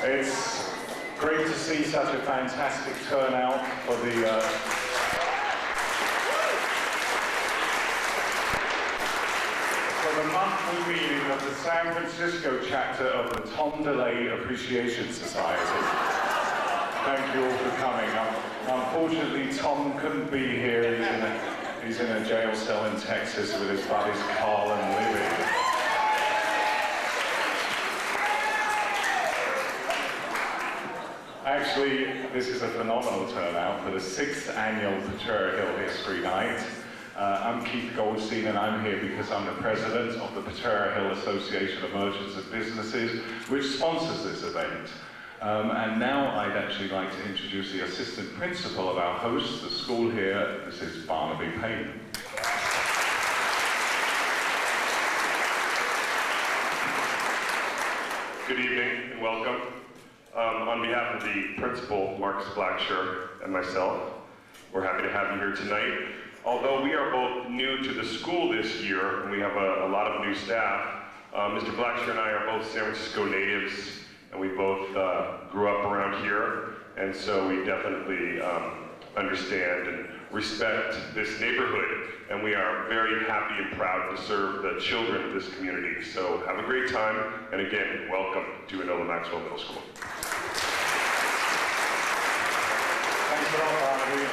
It's great to see such a fantastic turnout for the monthly meeting of the San Francisco chapter of the Tom DeLay Appreciation Society. Thank you all for coming. Unfortunately, Tom couldn't be here. He's in a jail cell in Texas with his buddies Carl and Libby. Actually, this is a phenomenal turnout for the 6th annual Potrero Hill History Night. I'm Keith Goldstein, and I'm here because I'm the president of the Potrero Hill Association of Merchants and Businesses, which sponsors this event. And now I'd actually like to introduce the assistant principal of our host, the school here. This is Barnaby Payne. Good evening and welcome. On behalf of the principal, Marcus Blacksher, and myself, we're happy to have you here tonight. Although we are both new to the school this year, and we have a lot of new staff, Mr. Blacksher and I are both San Francisco natives, and we both grew up around here, and so we definitely understand and respect this neighborhood, and we are very happy and proud to serve the children of this community. So have a great time, and again, welcome to Enola Maxwell Middle School. Thanks a lot, Barnaby.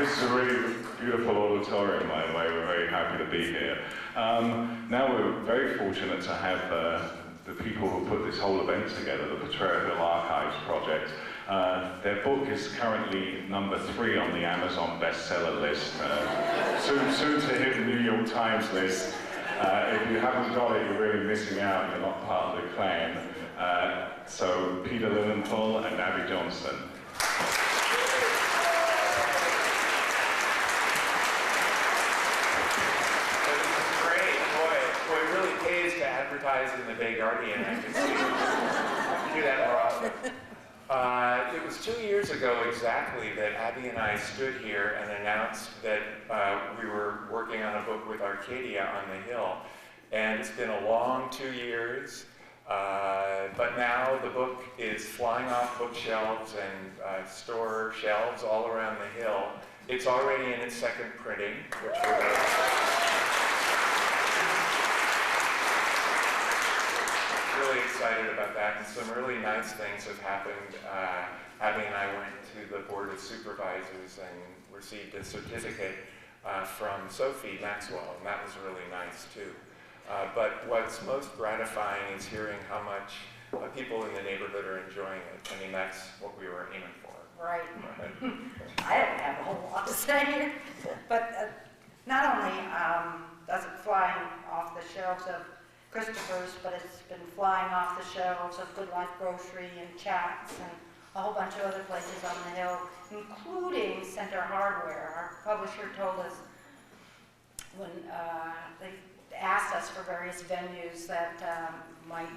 This is a really beautiful auditorium, by the way. We're very happy to be here. Now we're very fortunate to have the people who put this whole event together, the Potrero Hill Archives Project. Their book is currently number 3 on the Amazon bestseller list, soon to hit the New York Times list. If you haven't got it, you're really missing out. You're not part of the clan. So Peter LINENTHAL and Abby Johnston. In the Bay Guardian, I can see do that more often. It was 2 years ago exactly that Abby and I stood here and announced that we were working on a book with Arcadia on the Hill. And it's been a long 2 years, but now the book is flying off bookshelves and store shelves all around the Hill. It's already in its 2nd printing, which we're really excited about that, and some really nice things have happened. Abby and I went to the Board of Supervisors and received a certificate from Sophie Maxwell, and that was really nice too. But what's most gratifying is hearing how much people in the neighborhood are enjoying it. I mean, that's what we were aiming for. Right. I don't have a whole lot to say here, but not only does it fly off the shelves of Christopher's, but it's been flying off the shelves of Good Life Grocery and Chats and a whole bunch of other places on the Hill, including Center Hardware. Our publisher told us when they asked us for various venues that might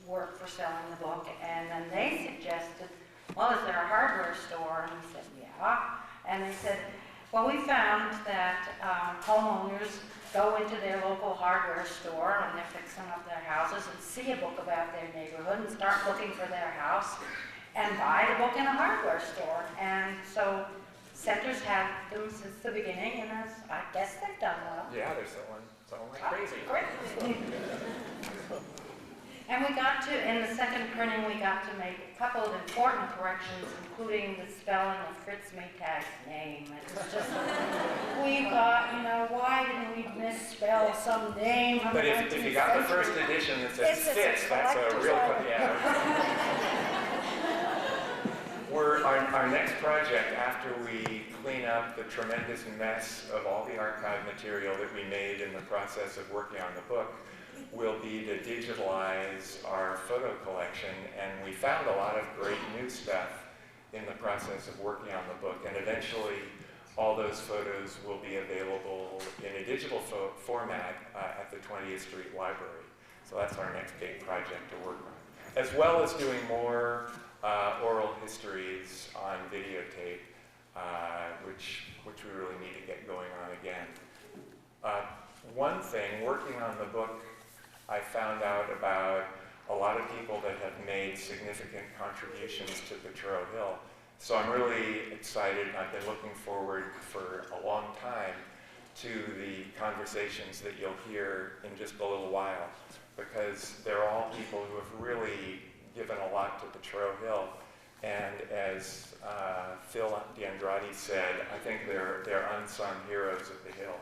work for selling the book, and then they suggested, well, is there a hardware store? And we said, yeah. And they said, well, we found that homeowners go into their local hardware store when they're fixing up their houses and see a book about their neighborhood and start looking for their house and buy the book in a hardware store. And so Center's had them since the beginning, and I guess they've done well. Yeah, they're selling like crazy. Great. And we got to, in the 2nd printing, we got to make a couple of important corrections, including the spelling of Fritz Maytag's name. It was just, we thought, you know, why didn't we misspell some name? But if you got the 1st edition that says Fitz, that's a real, yeah. Our next project, after we clean up the tremendous mess of all the archive material that we made in the process of working on the book, will be to digitalize our photo collection, and we found a lot of great new stuff in the process of working on the book, and eventually all those photos will be available in a digital format at the 20th Street Library. So that's our next big project to work on, as well as doing more oral histories on videotape, which we really need to get going on again. One thing, working on the book, I found out about a lot of people that have made significant contributions to Potrero Hill. So I'm really excited. I've been looking forward for a long time to the conversations that you'll hear in just a little while, because they're all people who have really given a lot to Potrero Hill. And as PHILIP DEANDRADE said, I think they're unsung heroes of the Hill.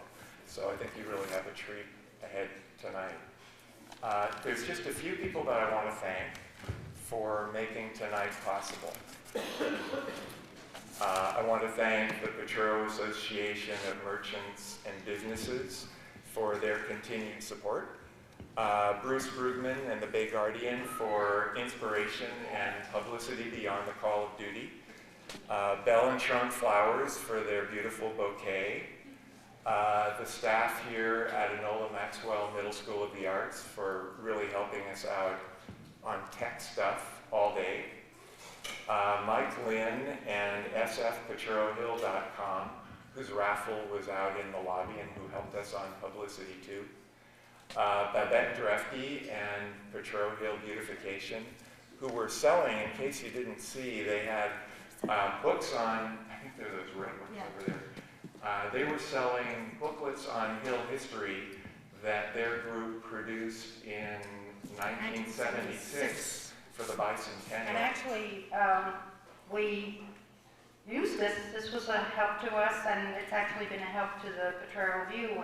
So I think you really have a treat ahead tonight. There's just a few people that I want to thank for making tonight possible. I want to thank the Potrero Association of Merchants and Businesses for their continued support. Bruce Brugman and the Bay Guardian for inspiration and publicity beyond the call of duty. Bell and Shrunk Flowers for their beautiful bouquet. The staff here at Enola Maxwell Middle School of the Arts for really helping us out on tech stuff all day. Mike Lynn and sfpoterohill.com, whose raffle was out in the lobby and who helped us on publicity too. Babette Drefke and Potrero Hill Beautification, who were selling, in case you didn't see, they had books on, I think they're those red ones over there. They were selling booklets on Hill history that their group produced in 1976 for the bicentennial. And actually, we used this. This was a help to us, and it's actually been a help to the Potrero View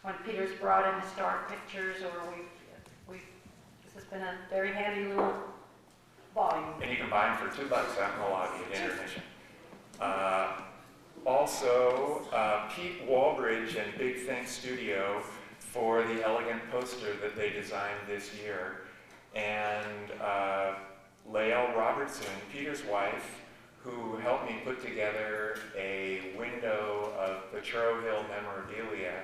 when Peter's brought in historic pictures, or this has been a very handy little volume. And you can buy them for $2 out in the lobby at intermission. Also, Pete Walbridge and Big Think Studio for the elegant poster that they designed this year. And Lael Robertson, Peter's wife, who helped me put together a window of Potrero Hill memorabilia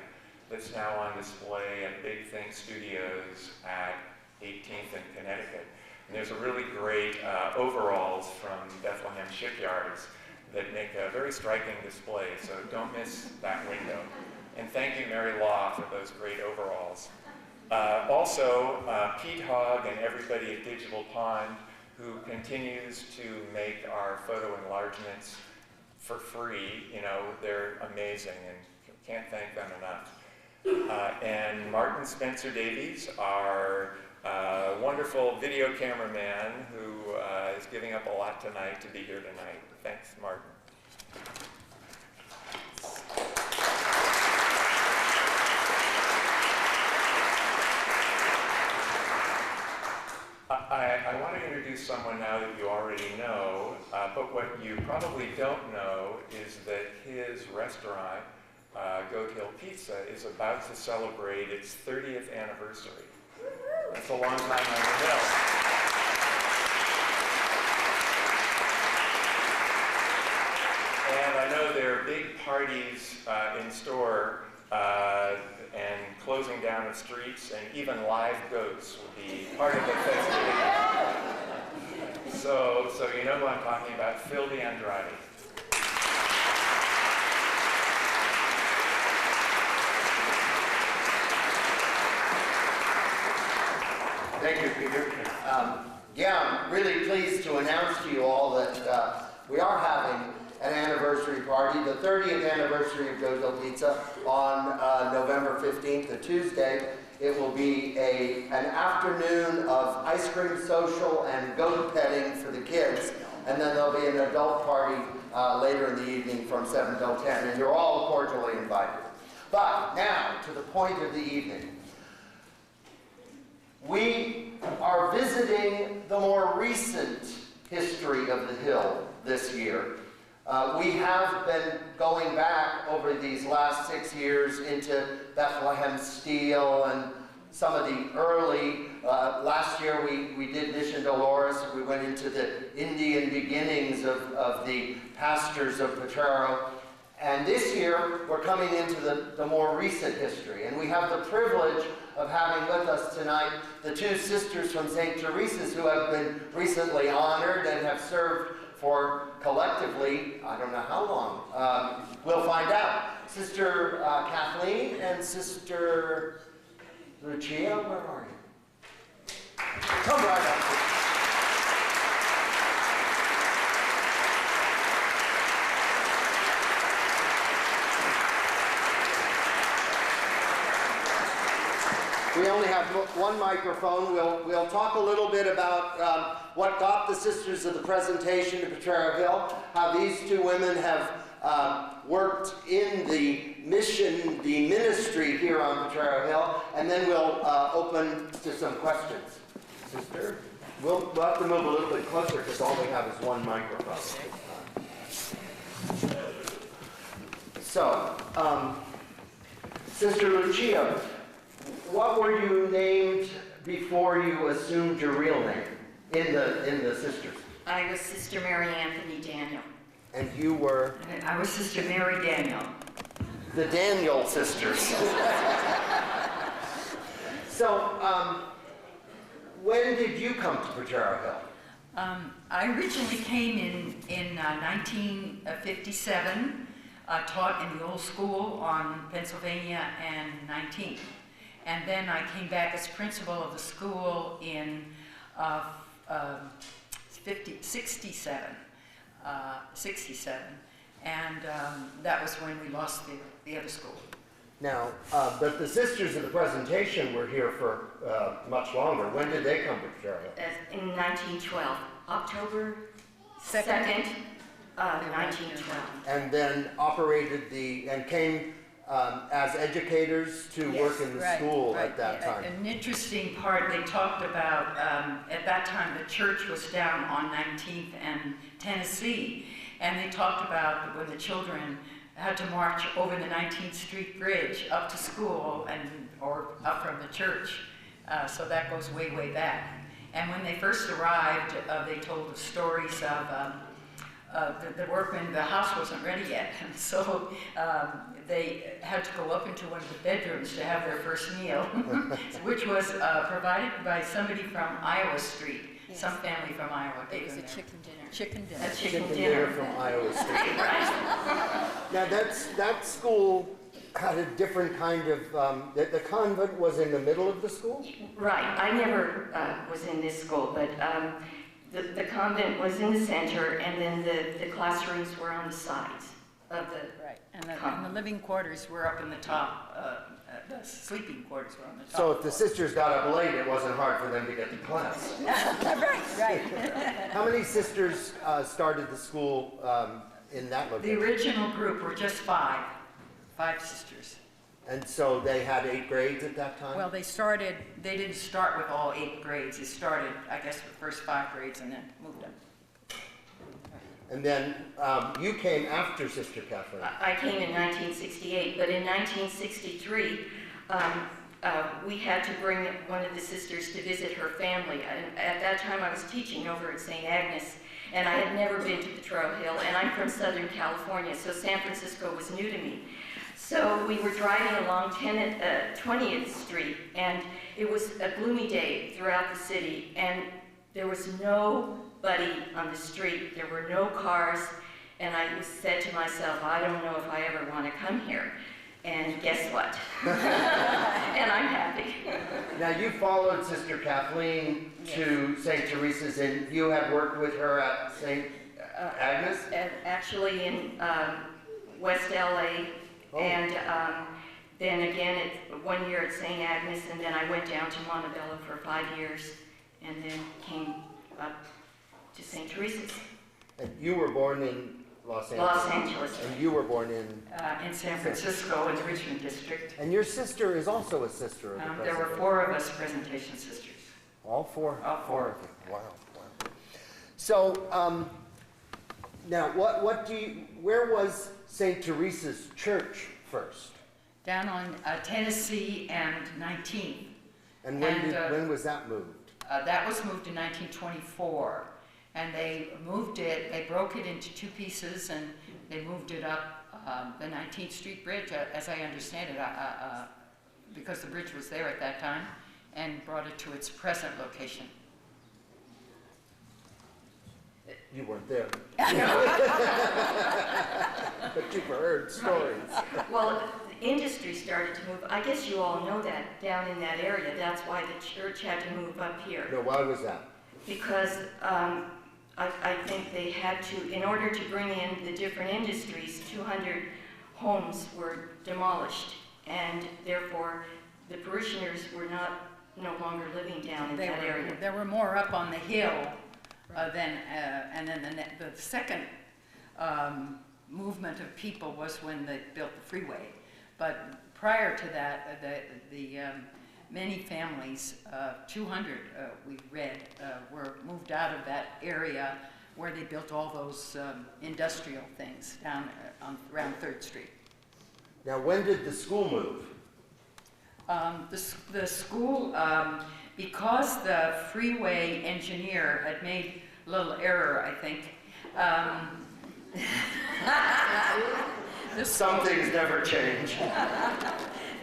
that's now on display at Big Think Studios at 18th and Connecticut. And there's a really great overalls from Bethlehem Shipyards that make a very striking display, so don't miss that window. And thank you, Mary Law, for those great overalls. Also, Pete Hogg and everybody at Digital Pond, who continues to make our photo enlargements for free. You know, they're amazing and can't thank them enough. And Martin Spencer Davies, our wonderful video cameraman who is giving up a lot tonight to be here tonight. Thanks, Martin. I want to introduce someone now that you already know, but what you probably don't know is that his restaurant, Goat Hill Pizza, is about to celebrate its 30th anniversary. That's a long time on the hill. And I know there are big parties in store and closing down of streets, and even live goats will be part of the festivities. So you know who I'm talking about, Phil DeAndrade. Thank you, Peter. Yeah, I'm really pleased to announce to you all that we are having an anniversary party, the 30th anniversary of Goat Hill Pizza on November 15th, a Tuesday. It will be an afternoon of ice cream social and goat petting for the kids, and then there'll be an adult party later in the evening from 7 till 10, and you're all cordially invited. But now, to the point of the evening. We are visiting the more recent history of the Hill this year. We have been going back over these last 6 years into Bethlehem steel and some of the early, last year we did Mission Dolores. We went into the Indian beginnings of the pastures of Potrero. And this year we're coming into the more recent history. And we have the privilege of having with us tonight the two sisters from St. Teresa's who have been recently honored and have served for collectively, I don't know how long, we'll find out. Sister Kathleen and Sister Lucia, where are you? Come right up. We only have one microphone. We'll talk a little bit about what got the Sisters of the Presentation to Potrero Hill, how these two women have worked in the mission, the ministry here on Potrero Hill, and then we'll open to some questions. Sister, we'll have to move a little bit closer because all we have is one microphone. So, Sister Lucia, what were you named before you assumed your real name in the sisters? I was Sister Mary Anthony Daniel. And you were? I was Sister Mary Daniel. The Daniel sisters. So, when did you come to Potrero Hill? I originally came in 1957, taught in the old school on Pennsylvania and 19th. And then I came back as principal of the school in 67, and that was when we lost the other school. Now, but the Sisters of the Presentation were here for much longer. When did they come to Potrero Hill? In 1912, October 2nd, 1912. And then operated and came as educators to work in the school at that time. An interesting part, they talked about, at that time the church was down on 19th and Tennessee, and they talked about when the children had to march over the 19th Street Bridge up to school or up from the church. So that goes way, way back. And when they first arrived, they told the stories of the workmen. The house wasn't ready yet, and so they had to go up into one of the bedrooms to have their first meal, which was provided by somebody from Iowa Street, some family from Iowa. It was a chicken dinner. A Chicken dinner from Iowa Street. Now that school had a different kind of, the convent was in the middle of the school? Right, I never was in this school, but the convent was in the center, and then the classrooms were on the sides of the And the living quarters were up in the top. The sleeping quarters were on the top. So if the sisters got up late, it wasn't hard for them to get to class. right. How many sisters started the school in that The location? original group were just five sisters. And so they had 8 grades at that time? Well, they didn't start with all 8 grades. They started, I guess, with the first 5 grades and then moved up. And then you came after Sister Kathleen. I came in 1968, but in 1963, we had to bring one of the sisters to visit her family. And at that time, I was teaching over at St. Agnes, and I had never been to Potrero Hill, and I'm from Southern California, so San Francisco was new to me. So we were driving along 20th Street, and it was a gloomy day throughout the city, and there was nobody on the street. There were no cars, and I said to myself, I don't know if I ever want to come here. And guess what? And I'm happy. Now you followed Sister Kathleen to St. Teresa's, and you had worked with her at St. Agnes? Actually in West LA, and then again 1 year at St. Agnes, and then I went down to Montebello for 5 years, and then came up to St. Teresa's. And you were born in Los Angeles? Los Angeles. And you were born in San Francisco in the Richmond District. And your sister is also a sister of the There were President. 4 of us presentation sisters. All four? All 4. of you. Wow. So, now where was St. Teresa's church first? Down on Tennessee and 19th. And when was that moved? That was moved in 1924. And they moved it, they broke it into 2 pieces, and they moved it up the 19th Street Bridge, as I understand it, because the bridge was there at that time, and brought it to its present location. You weren't there. But you've heard stories. Well, industry started to move, I guess you all know that down in that area, that's why the church had to move up here. No, why was that? Because I think they had to, in order to bring in the different industries, 200 homes were demolished, and therefore the parishioners were no longer living down in that area. There were more up on the hill and then the second movement of people was when they built the freeway. But prior to that, many families, 200 we read, were moved out of that area where they built all those industrial things down around 3rd Street. Now, when did the school move? The school, because the freeway engineer had made a little error, I think. Some things never change.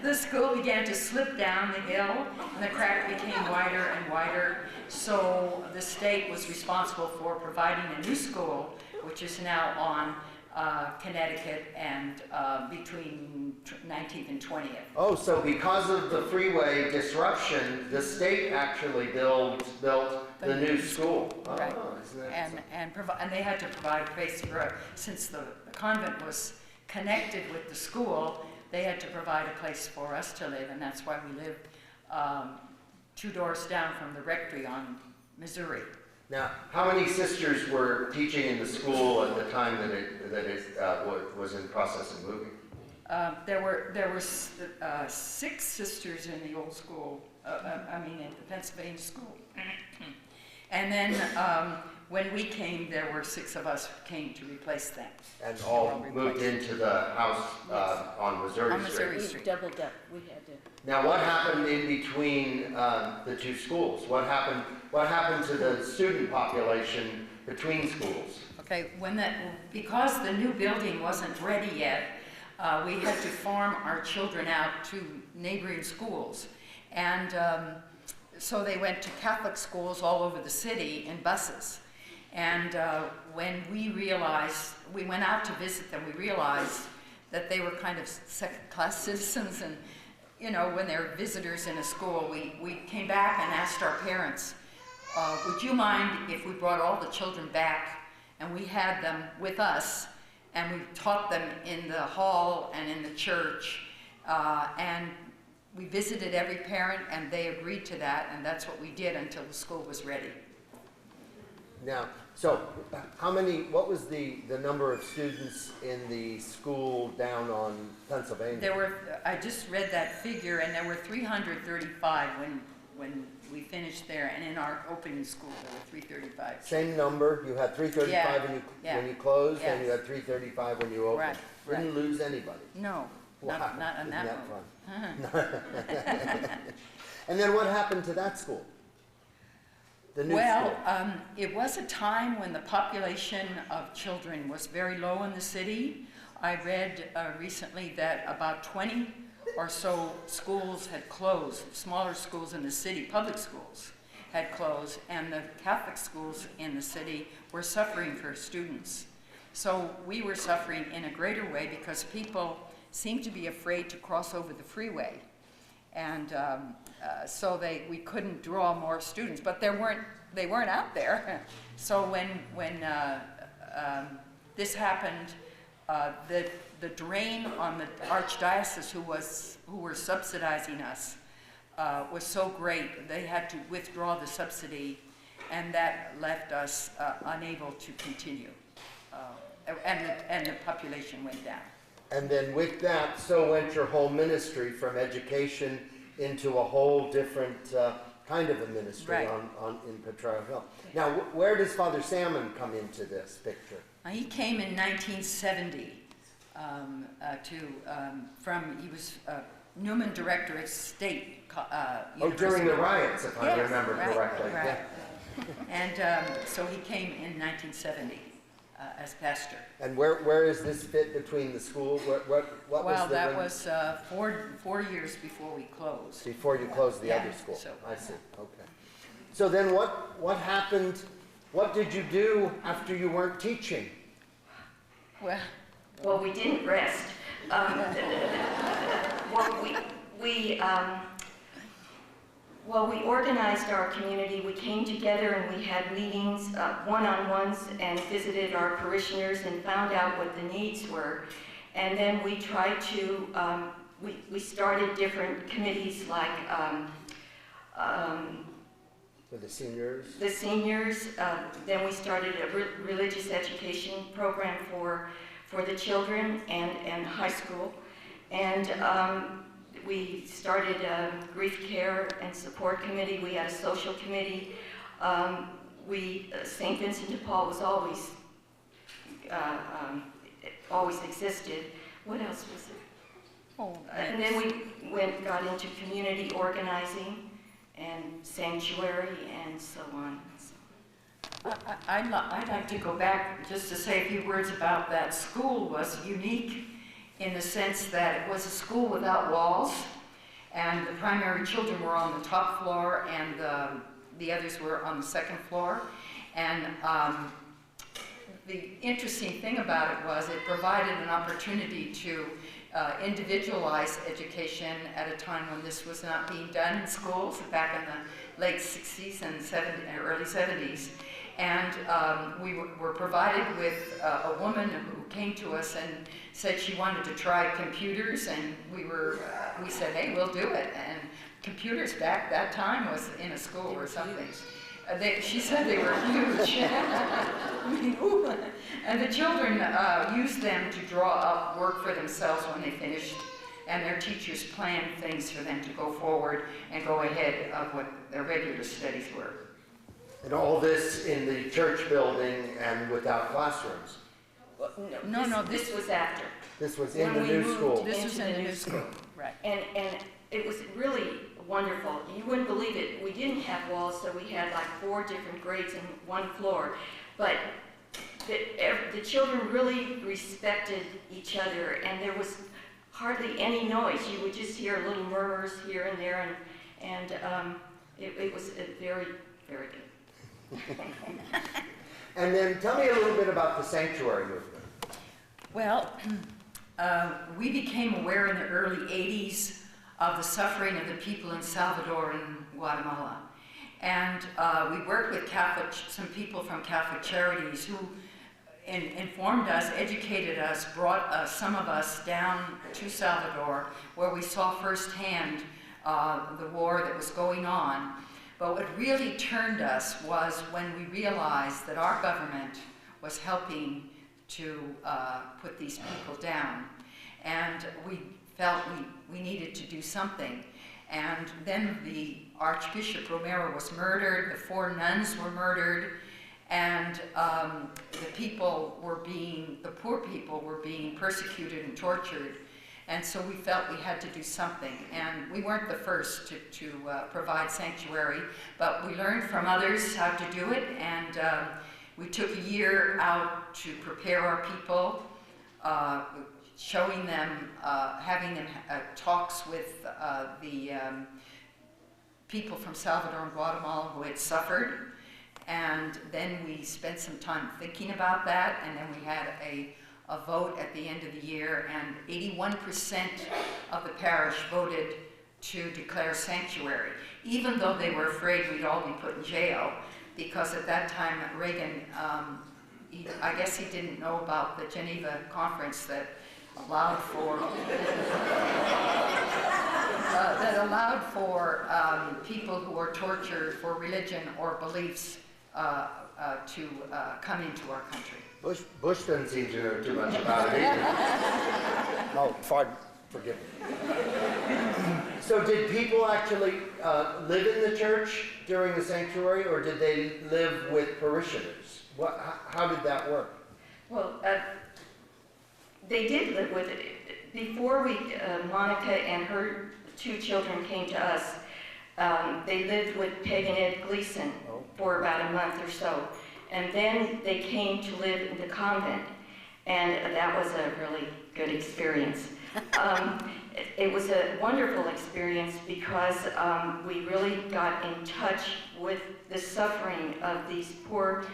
The school began to slip down the hill, and the crack became wider and wider. So the state was responsible for providing a new school, which is now on Connecticut and between 19th and 20th. Oh, so because of the freeway disruption, the state actually built the new school. Right. Oh, isn't that something? And they had to provide a place for, since the convent was connected with the school, they had to provide a place for us to live, and that's why we lived 2 doors down from the rectory on Missouri. Now, how many sisters were teaching in the school at the time that it was in process of moving? There were 6 sisters in the old school, in the Pennsylvania school. And then when we came, there were 6 of us who came to replace them. And all moved into the house on Missouri On Missouri Street. Street. Doubled up. We had to. Now, what happened in between the 2 schools? What happened to the student population between schools? Okay, because the new building wasn't ready yet, we had to farm our children out to neighboring schools. And so they went to Catholic schools all over the city in buses. And when we went out to visit them, we realized that they were kind of second-class citizens. And, when they're visitors in a school, we came back and asked our parents, would you mind if we brought all the children back and we had them with us and we taught them in the hall and in the church, and we visited every parent and they agreed to that, and that's what we did until the school was ready. Now, so what was the number of students in the school down on Pennsylvania? I just read that figure, and there were 335 when we finished there, and in our opening school there were 335. Same number, you had 335 when you closed, Yes. and you had 335 when you opened. Right. Didn't lose anybody. No, Wow. not on Isn't that that one. fun? And then what happened to that school? The new Well, school? it was a time when the population of children was very low in the city. I read recently that about 20 or so schools had closed, smaller schools in the city, public schools had closed, and the Catholic schools in the city were suffering for students. So we were suffering in a greater way because people seemed to be afraid to cross over the freeway. And so we couldn't draw more students, but they weren't out there. So when this happened, the drain on the archdiocese who were subsidizing us was so great they had to withdraw the subsidy, and that left us unable to continue, and the population went down. And then with that, so went your whole ministry from education into a whole different kind of a ministry Right. in Potrero Hill. Now, where does Father Salmon come into this picture? He came in 1970 he was Newman Director at State University. During the riots, if I Yes, remember right, correctly. right. And so he came in 1970 as pastor. And where is this fit between the school? What Well, was the that ring- was 4 years before we closed. before you closed the Yeah, other school? so- I see. Okay. So then, what happened? What did you do after you weren't teaching? Well, Well, we didn't rest. Well, we organized our community. We came together and we had meetings, one-on-ones, and visited our parishioners and found out what the needs were. And then we tried to, we started different committees like For the seniors? the seniors. Then we started a religious education program for the children and high school. And we started a grief care and support committee. We had a social committee. St. Vincent de Paul was always existed. What else was there? Oh, And then we got into community organizing and sanctuary and so on. I'd like to go back just to say a few words about that. School was unique in the sense that it was a school without walls, and the primary children were on the top floor, and the others were on the second floor. And the interesting thing about it was it provided an opportunity to individualize education at a time when this was not being done in schools, back in the late 60s and early 70s. And we were provided with a woman who came to us and said she wanted to try computers, and we said, hey, we'll do it. And computers back that time was in a school or something. She said they were huge. And the children used them to draw up work for themselves when they finished, and their teachers planned things for them to go forward and go ahead of what their regular studies were. And all this in the church building and without classrooms? No, this was after. This was in When the we new moved school? This was in the new school, right. And it was really wonderful. You wouldn't believe it. We didn't have walls, so we had like 4 different grades in one floor. But the children really respected each other, and there was hardly any noise. You would just hear little murmurs here and there, and it was very, very good. And then tell me a little bit about the sanctuary movement. Well, we became aware in the early 80s of the suffering of the people in Salvador and Guatemala. And we worked with some people from Catholic Charities who informed us, educated us, brought some of us down to Salvador, where we saw firsthand the war that was going on. But what really turned us was when we realized that our government was helping to put these people down. And we felt we needed to do something. And then the Archbishop Romero was murdered, the 4 nuns were murdered, and the poor people were being persecuted and tortured. And so we felt we had to do something. And we weren't the first to provide sanctuary, but we learned from others how to do it. And we took a year out to prepare our people, showing them, having them talks with the people from Salvador and Guatemala who had suffered. And then we spent some time thinking about that, and then we had a vote at the end of the year, and 81% of the parish voted to declare sanctuary, even though they were afraid we'd all be put in jail, because at that time Reagan, I guess he didn't know about the Geneva Conference that allowed for people who are tortured for religion or beliefs to come into our country. Bush doesn't seem to know too much about it either. Oh, forgive me. So did people actually live in the church during the sanctuary, or did they live with parishioners? How did that work? Well, they did live with it. Before Monica and her 2 children came to us, they lived with Peg and Ed Gleason for about a month or so. And then they came to live in the convent, and that was a really good experience. It was a wonderful experience because we really got in touch with the suffering of these poor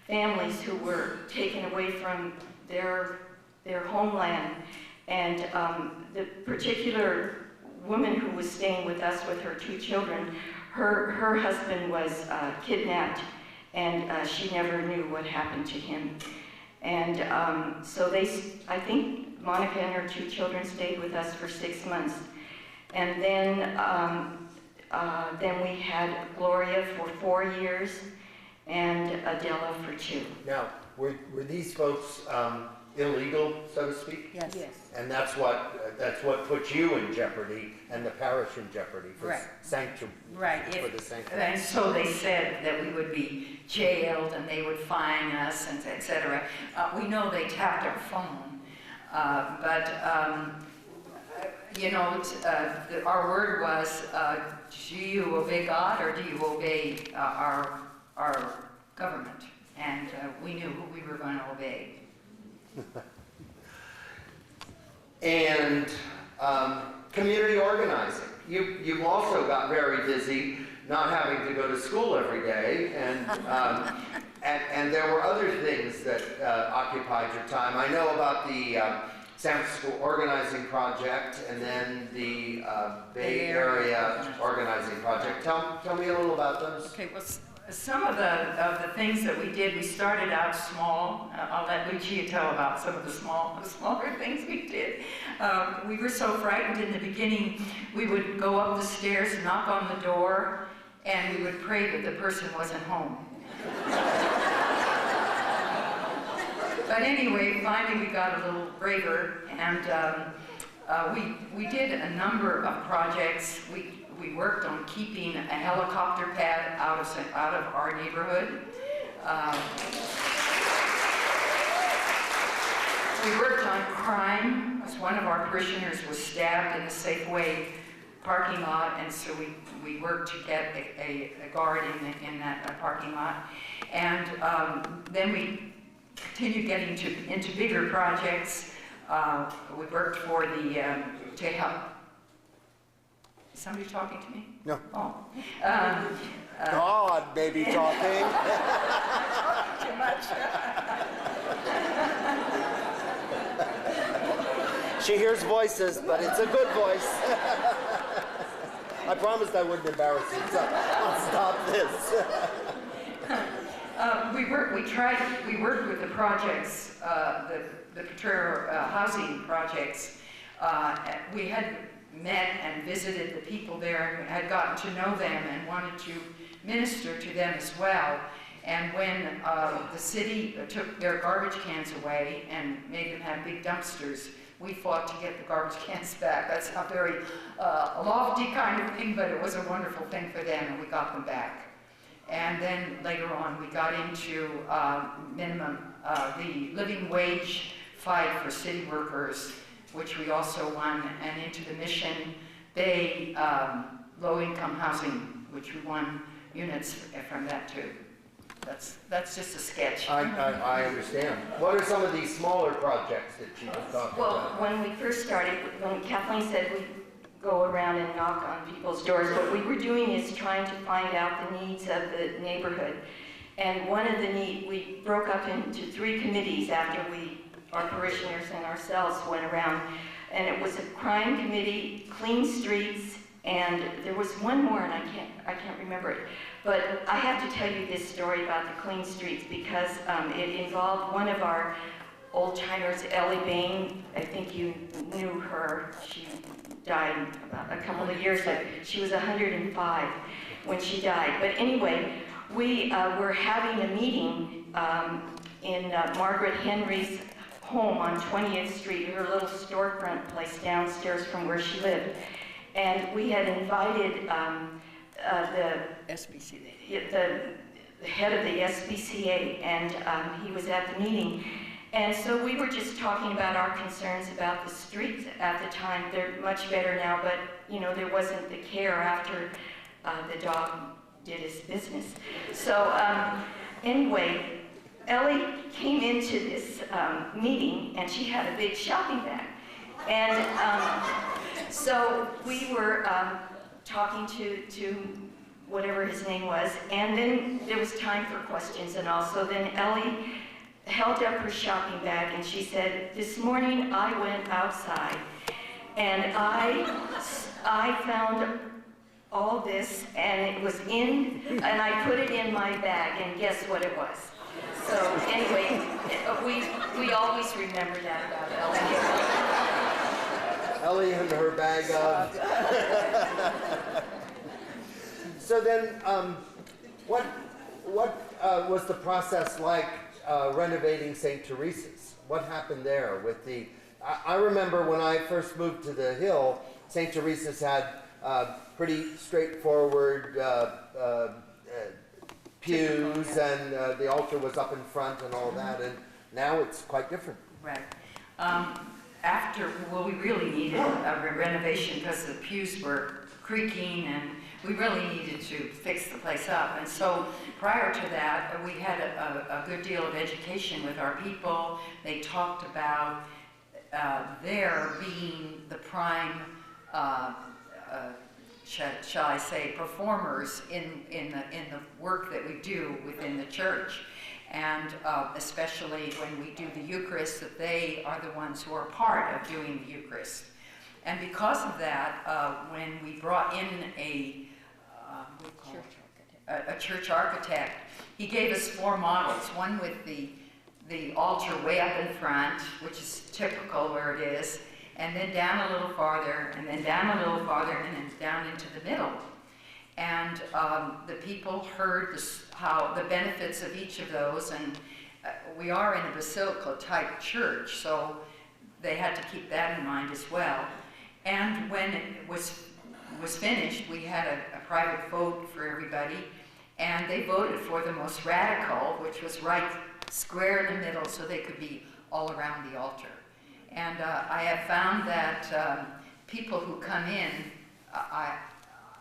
families who were taken away from their homeland And the particular woman who was staying with us with her 2 children, her husband was kidnapped, and she never knew what happened to him. And so I think Monica and her 2 children stayed with us for 6 months. And then we had Gloria for 4 years and Adela for 2. Now, were these folks illegal, so to speak? Yes. And that's what puts you in jeopardy and the parish in jeopardy for Right. sanctum. Right. For the sanctum. And so they said that we would be jailed and they would fine us, and etc. We know they tapped our phone, you know, our word was, do you obey God or do you obey our government? And we knew who we were going to obey. And community organizing. You've also got very busy not having to go to school every day, and there were other things that occupied your time. I know about the San Francisco Organizing Project and then the Bay Area Organizing Project. Tell me a little about those. Okay, well, some of the things that we did, we started out small. I'll let Lucia tell about some of the smaller things we did. We were so frightened in the beginning, we would go up the stairs, knock on the door, and we would pray that the person wasn't home. But anyway, finally we got a little braver, and we did a number of projects. We worked on keeping a helicopter pad out of our neighborhood. We worked on crime, as one of our parishioners was stabbed in the Safeway parking lot, and so we worked to get a guard in that parking lot. And then we continued getting into bigger projects. We worked for the, to help. Is somebody talking to me? No. Oh. God, baby talking. Too much. She hears voices, but it's a good voice. I promised I wouldn't embarrass you, so I'll stop this. We worked with the projects, the Potrero housing projects. We had met and visited the people there and had gotten to know them and wanted to minister to them as well. And when the city took their garbage cans away and made them have big dumpsters, we fought to get the garbage cans back. That's not very lofty kind of thing, but it was a wonderful thing for them, and we got them back. And then later on, we got into the living wage fight for city workers, which we also won, and into the Mission Bay low-income housing, which we won units from that too. That's just a sketch. I understand. What are some of these smaller projects that you were talking Well, about? when we first started, when Kathleen said we'd go around and knock on people's doors, what we were doing is trying to find out the needs of the neighborhood. And one of the we broke up into 3 committees after our parishioners and ourselves went around. And it was a crime committee, clean streets, and there was one more, and I can't remember it. But I have to tell you this story about the clean streets because it involved one of our old-timers, Ellie Bain. I think you knew her. She died about a couple of years ago. She was 105 when she died. But anyway, we were having a meeting in Margaret Henry's home on 20th Street, her little storefront place downstairs from where she lived. And we had invited the SBCA. the head of the SBCA, and he was at the meeting. And so we were just talking about our concerns about the streets at the time. They're much better now, but you know, there wasn't the care after the dog did his business. So anyway, Ellie came into this meeting and she had a big shopping bag. And so we were talking to whatever his name was, and then there was time for questions, and also then Ellie held up her shopping bag and she said, "This morning I went outside and I found all this and it was and I put it in my bag, and guess what it was?" So anyway, we always remember that about Ellie. Ellie and her bag of. So then, what was the process like renovating St. Teresa's? What happened there with the? I remember when I first moved to the Hill, St. Teresa's had pretty straightforward pews, and the altar was up in front and all that, and now it's quite different. Right. We really needed a renovation because the pews were creaking, and we really needed to fix the place up. And so prior to that, we had a good deal of education with our people. They talked about there being the prime, shall I say, performers in the work that we do within the church. And especially when we do the Eucharist, that they are the ones who are part of doing the Eucharist. And because of that, when we brought in a church architect, he gave us 4 models, one with the altar way up in front, which is typical where it is, and then down a little farther, and then down a little farther, and then down into the middle. And the people heard how the benefits of each of those, and we are in a basilical type church, so they had to keep that in mind as well. And when it was finished, we had a private vote for everybody, and they voted for the most radical, which was right square in the middle, so they could be all around the altar. And I have found that people who come in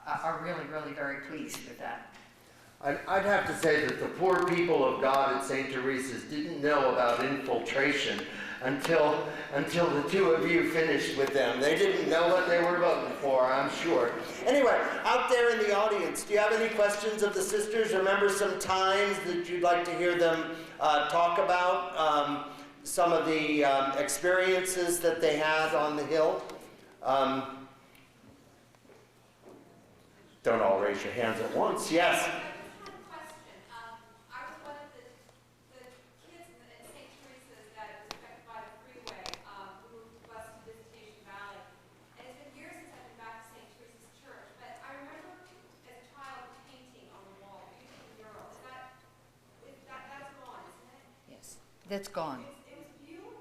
are really, really very pleased with that. I'd have to say that the poor people of God at St. Teresa's didn't know about infiltration until the two of you finished with them. They didn't know what they were voting for, I'm sure. Anyway, out there in the audience, do you have any questions of the sisters? Remember some times that you'd like to hear them talk about? Some of the experiences that they had on the Hill? Don't all raise your hands at once. Yes? That's gone. It was beautiful.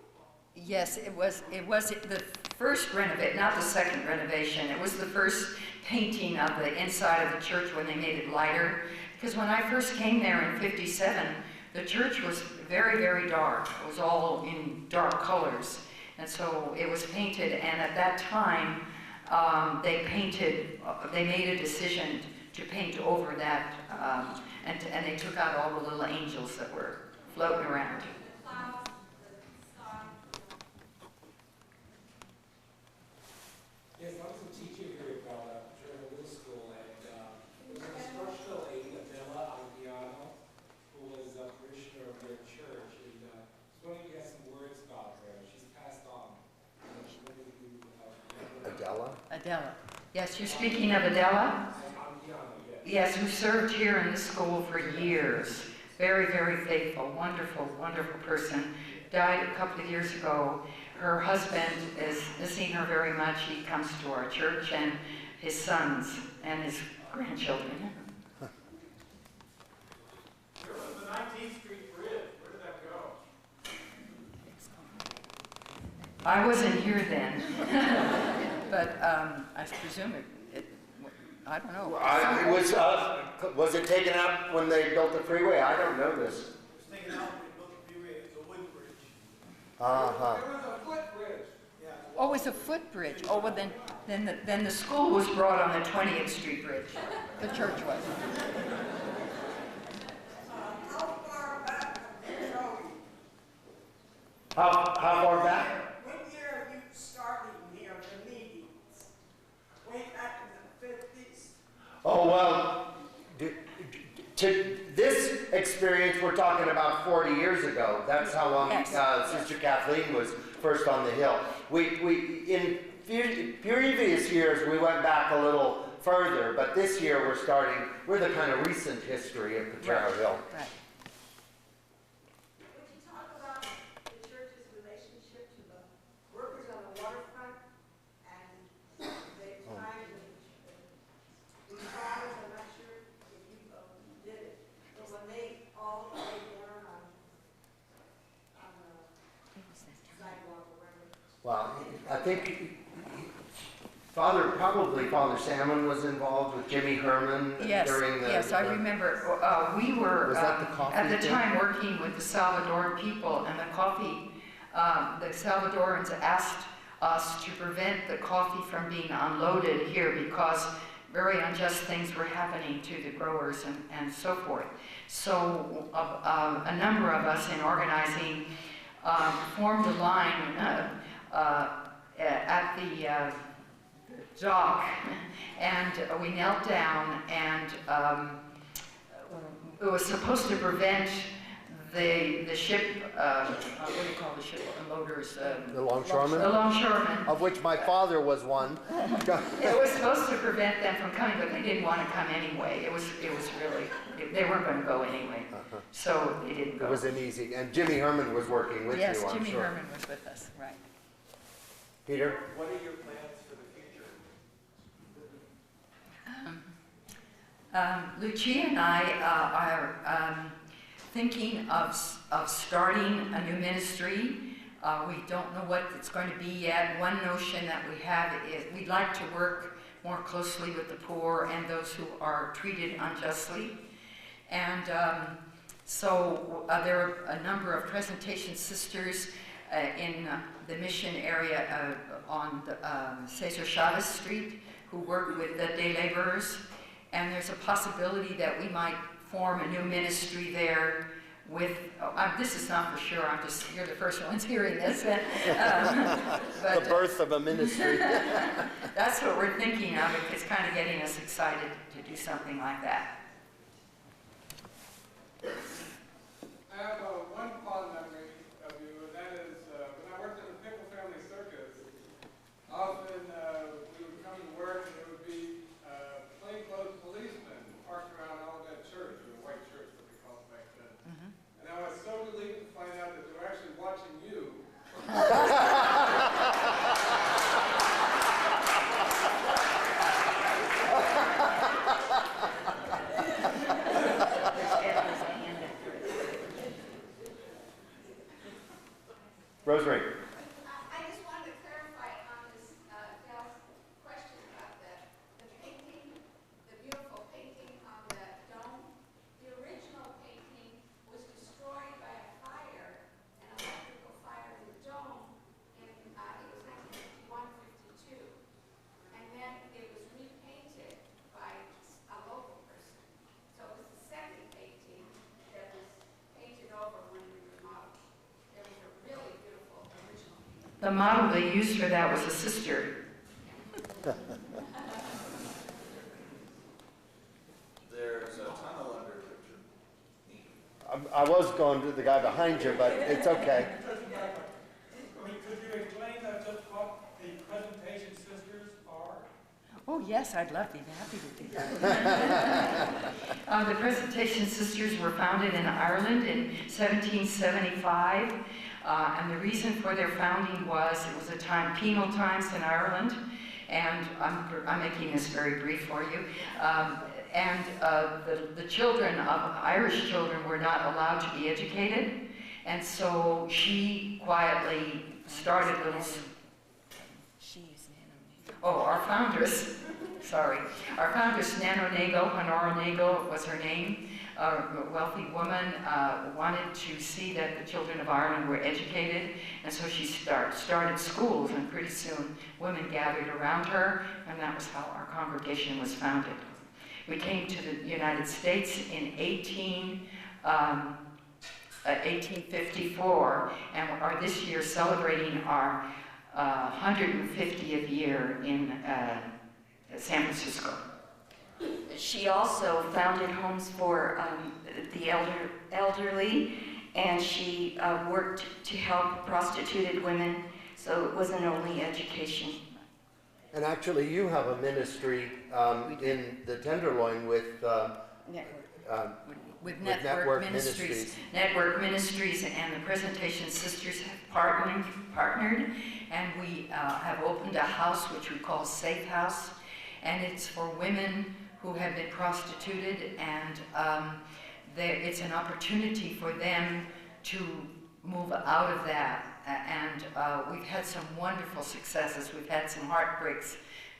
Yes, it was the first renovation, not the second renovation. It was the first painting of the inside of the church when they made it lighter. Because when I first came there in '57, the church was very, very dark. It was all in dark colors. And so it was painted, and at that time, they made a decision to paint over that, and they took out all the little angels that were floating around. Yes, I was a teacher here at Potrero Hill School, and there was an instructional aide, Enola who was a parishioner of their church, and I was wondering if you had some words about her. She's passed on. Adela? Adela. Yes, you're speaking of Adela? Yes, who served here in the school for years. Very, very faithful, wonderful, wonderful person. Died a couple of years ago. Her husband is missing her very much. He comes to our church, and his sons and his grandchildren. There was the 19th Street Bridge. Where did that go? I wasn't here then, but I presume it I don't know. Was it taken out when they built the freeway? I don't know this. It was taken out when they built the freeway. It's a wood bridge. Uh-huh. There was a footbridge. Yeah. Oh, it was a footbridge. Oh, well then the school was brought on the 20th Street Bridge. The church was. How far back have you shown? How far back? When year are you starting here, the meetings? Way back in the 50s? Oh, well, this experience, we're talking about 40 years ago. That's how long Sister Kathleen was first on the Hill. In previous years, we went back a little further, but this year we're the kind of recent history of Potrero Hill. Right. Would you talk about the church's relationship to the workers on the waterfront and the time the farmers, I'm not sure if you did it, but when they all laid down on the sidewalk or wherever. Well, I think Father Salmon was involved with Jimmy Herman during the... Yes, I remember. We were Was that the coffee at the thing? time working with the Salvadoran people, and the coffee, the Salvadorans asked us to prevent the coffee from being unloaded here because very unjust things were happening to the growers and so forth. So a number of us in organizing formed a line at the dock, and we knelt down, and it was supposed to prevent the ship, what do you call the ship, loaders? The longshoremen? The longshoremen. Of which my father was one. It was supposed to prevent them from coming, but they didn't want to come anyway. It was really, they weren't going to go anyway, so they didn't go. It was an easy, and Jimmy Herman was working with you, I'm sure. Yes, Jimmy Herman was with us, right. Peter? What are your plans for the future? Lucia and I are thinking of starting a new ministry. We don't know what it's going to be yet. One notion that we have is we'd like to work more closely with the poor and those who are treated unjustly. And so there are a number of presentation sisters in the mission area on the, Cesar Chavez Street who work with the day laborers. And there's a possibility that we might form a new ministry there with, this is not for sure, you're the first ones hearing this. But, the birth of a ministry. That's what we're thinking of. It's kind of getting us excited to do something like that. I have one fond memory of you, and that is when I worked in the Pickle Family Circus, often we would come to work and there would be plainclothes policemen parked around Olivet Church, or the white church that they called it back then. And I was so relieved to find out that they were actually watching you. Rosemary. I just wanted to clarify on this gal's question about the painting, the beautiful painting on the dome. The original painting was destroyed by a fire, an electrical fire in the dome, in it was 1951-52, and then it was repainted by a local person. So it was the second painting that was painted over when we remodeled. There was a really beautiful original painting. The model they used for that was a sister. There's a tunnel under Richard. I was going to the guy behind you, but it's okay. Could you explain just what the presentation sisters are? Oh yes, I'd love to be happy to do that. The Presentation Sisters were founded in Ireland in 1775, and the reason for their founding was it was a time, penal times in Ireland, and I'm making this very brief for you. The children of Irish children were not allowed to be educated, and so she quietly started little. Our foundress, our foundress, Nano Nagle, Honora Nagle was her name, a wealthy woman, wanted to see that the children of Ireland were educated, and so she started schools, and pretty soon women gathered around her, and that was how our congregation was founded. We came to the United States in 1854, and are this year celebrating our 150th year in San Francisco. she also founded homes for the elderly, and she worked to help prostituted women, so it wasn't only education. And actually, you have a ministry in the Tenderloin with Network Ministries. Network Ministries and the Presentation Sisters have partnered, and we have opened a house which we call Safe House, and it's for women who have been prostituted, and it's an opportunity for them to move out of that. And we've had some wonderful successes. We've had some heartbreaks,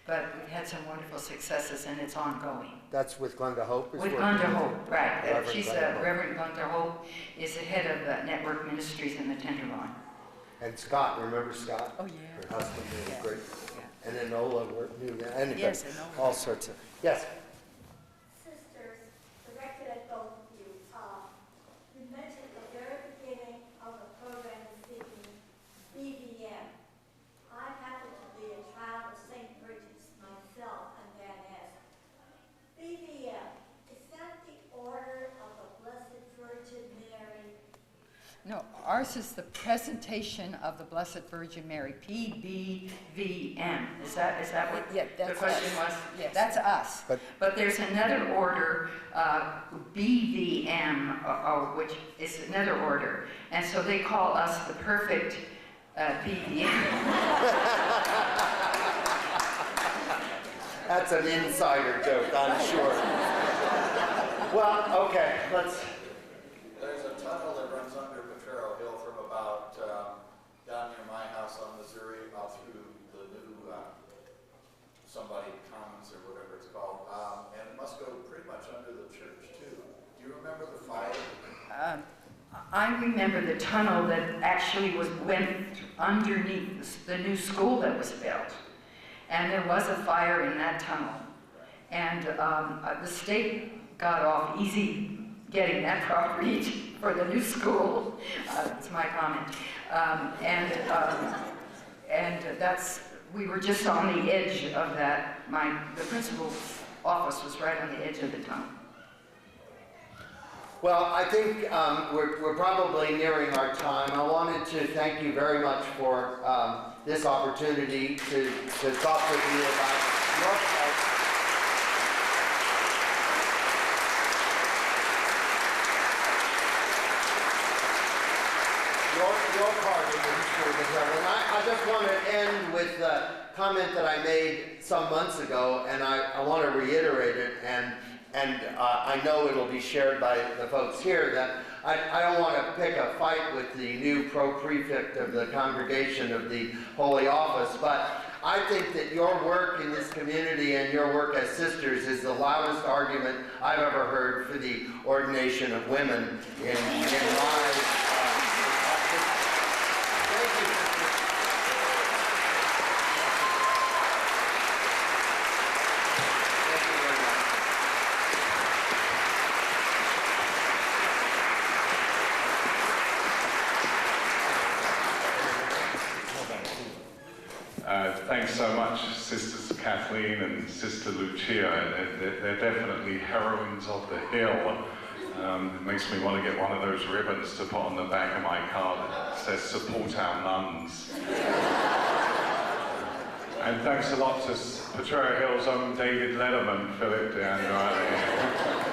but we've had some wonderful successes, and it's ongoing. That's with Glenda Hope? With Glenda Hope, right. Reverend Glenda Hope is the head of Network Ministries in the Tenderloin. And Scott, remember Scott? Oh, yeah. Her husband, Yeah. great. Yeah. And Enola knew that. Anyway, Yes, Enola. all sorts of. Yes. Sisters, directed at both of you, you mentioned at the very beginning of the program this evening, BVM. I happen to be a child of St. Bridget's myself and Van Ness. BVM, is that the Order of the Blessed Virgin Mary? No, ours is the Presentation of the Blessed Virgin Mary, PBVM. Is that what Yeah, the that's question us. was? Yeah, that's us. But there's another order, BVM, which is another order, and so they call us the perfect BVM. That's an insider joke, I'm sure. Well, okay, let's. There's a tunnel that runs under Potrero Hill from about down near my house on Missouri out through the new somebody Commons or whatever it's called, and it must go pretty much under the church too. Do you remember the fire? I remember the tunnel that actually went underneath the new school that was built. And there was a fire in that tunnel. And the state got off easy getting that property for the new school. That's my comment. We were just on the edge of that. The principal's office was right on the edge of the tunnel. Well, I think we're probably nearing our time. I wanted to thank you very much for this opportunity to talk with you about your part. Your part in the history of the Hill. And I just want to end with a comment that I made some months ago, and I want to reiterate it, and I know it'll be shared by the folks here, that I don't want to pick a fight with the new pro-prefect of the Congregation of the Holy Office, but I think that your work in this community and your work as sisters is the loudest argument I've ever heard for the ordination of women in my... Thanks so much, Sisters Kathleen and Sister Lucia. They're definitely heroines of the Hill. It makes me want to get one of those ribbons to put on the back of my car that says "Support our nuns." And thanks a lot to Potrero Hill's own David Letterman, PHILIP DEANDRADE.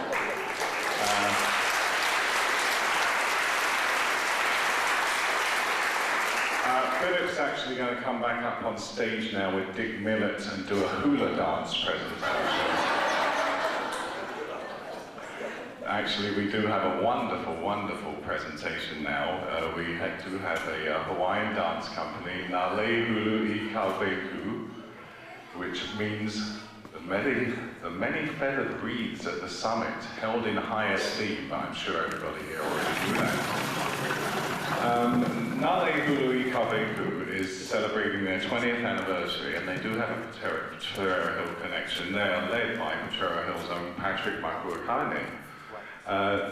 Philip's actually going to come back up on stage now with Dick Millett and do a hula dance presentation. Actually, we do have a wonderful, wonderful presentation now. We do have a Hawaiian dance company, HULU, which means the many feathered wreaths at the summit, held in high esteem. I'm sure everybody here already knew that. HULU is celebrating their 20th anniversary, and they do have a Potrero Hill connection. They are led by Potrero Hill's own Patrick Makuakane.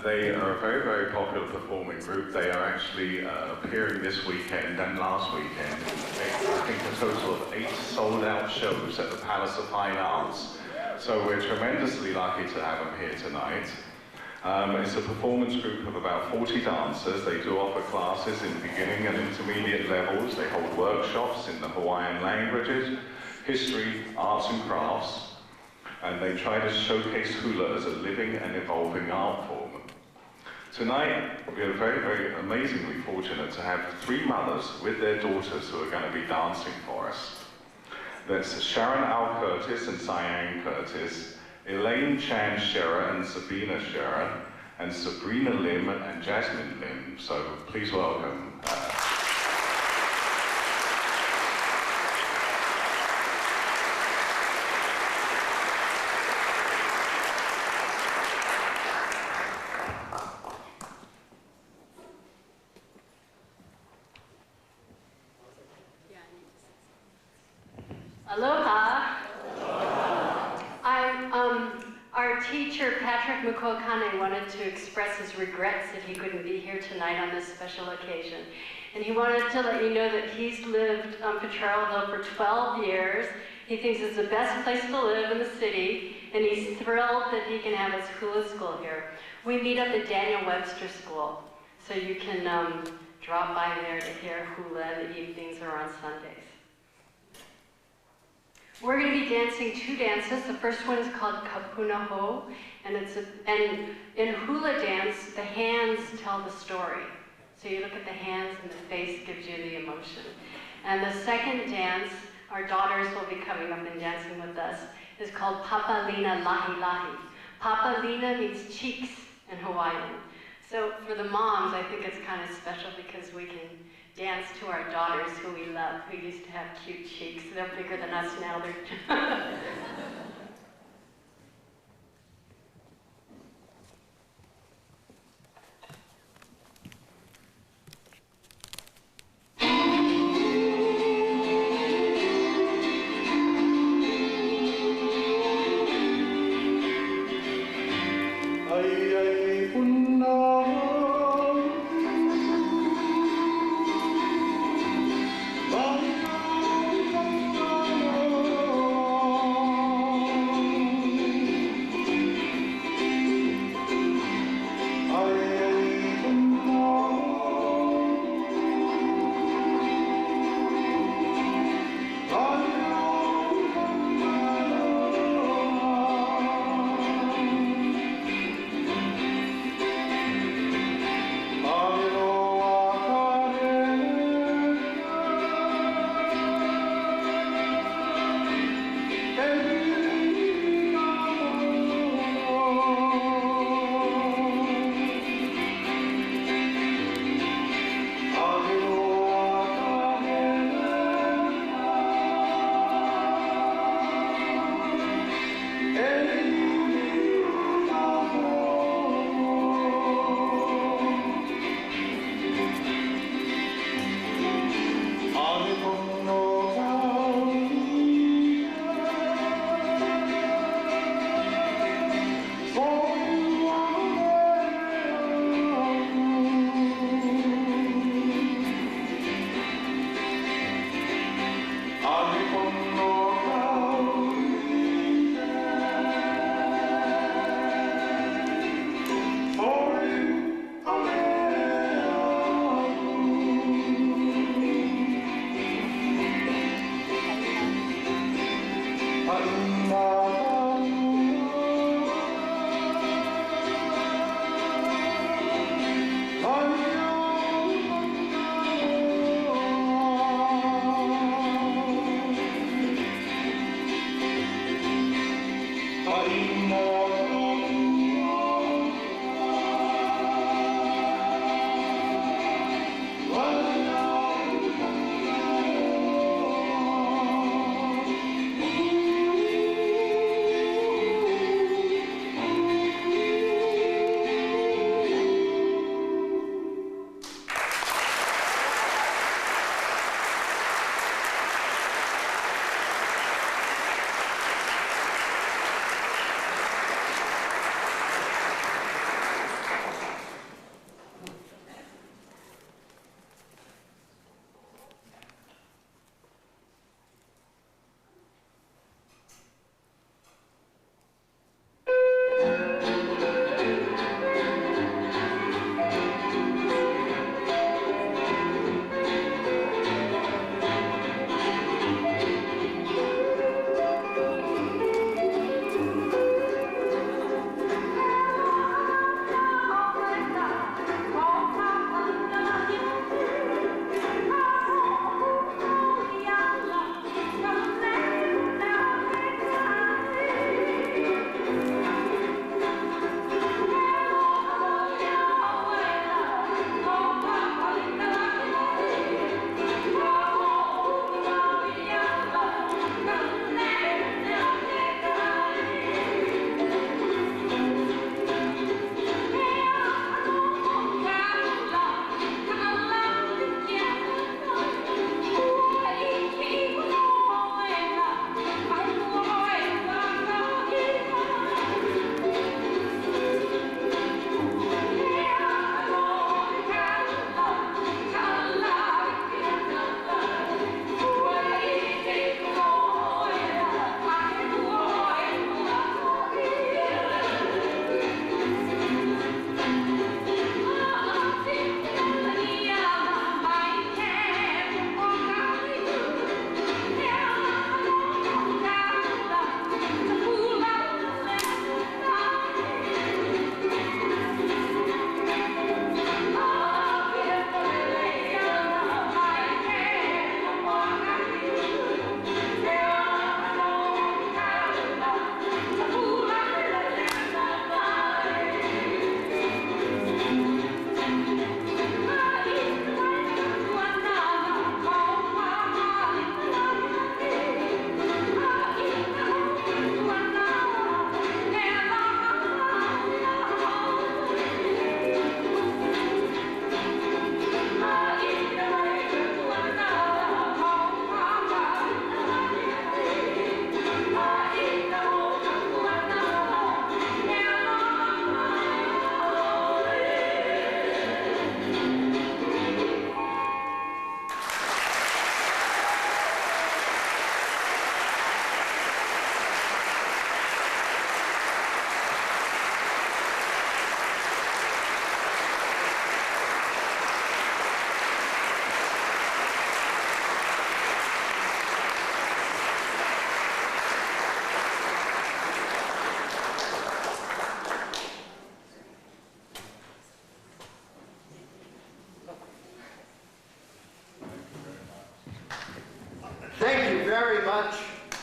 They are a very, very popular performing group. They are actually appearing this weekend and last weekend. I think a total of 8 sold-out shows at the Palace of Fine Arts, So we're tremendously lucky to have them here tonight. It's a performance group of about 40 dancers. They do offer classes in beginning and intermediate levels. They hold workshops in the Hawaiian languages, history, arts and crafts, and they try to showcase hula as a living and evolving art form. Tonight, we are very, very amazingly fortunate to have 3 mothers with their daughters who are going to be dancing for us. That's SHARON AU CURTIS and CYAN CURTIS, ELAINE CHAN-SCHERER and SABINE SCHERER, and SABRINA LIM and JASMINE LIM. So please welcome. Aloha. Our teacher, Patrick Mukokane, wanted to express his regrets that he couldn't be here tonight on this special occasion. And he wanted to let you know that he's lived on Potrero Hill for 12 years. He thinks it's the best place to live in the city, and he's thrilled that he can have his hula school here. We meet up at Daniel Webster School, so you can drop by there to hear hula in the evenings or on Sundays. We're going to be dancing 2 dances. The first one is called Kapuna Ho, and in hula dance, the hands tell the story. So you look at the hands and the face gives you the emotion. And the second dance, our daughters will be coming up and dancing with us, is called Papalina Lahi Lahi. Papalina means cheeks in Hawaiian. So for the moms, I think it's kind of special because we can dance to our daughters who we love, who used to have cute cheeks. They're bigger than us now. They're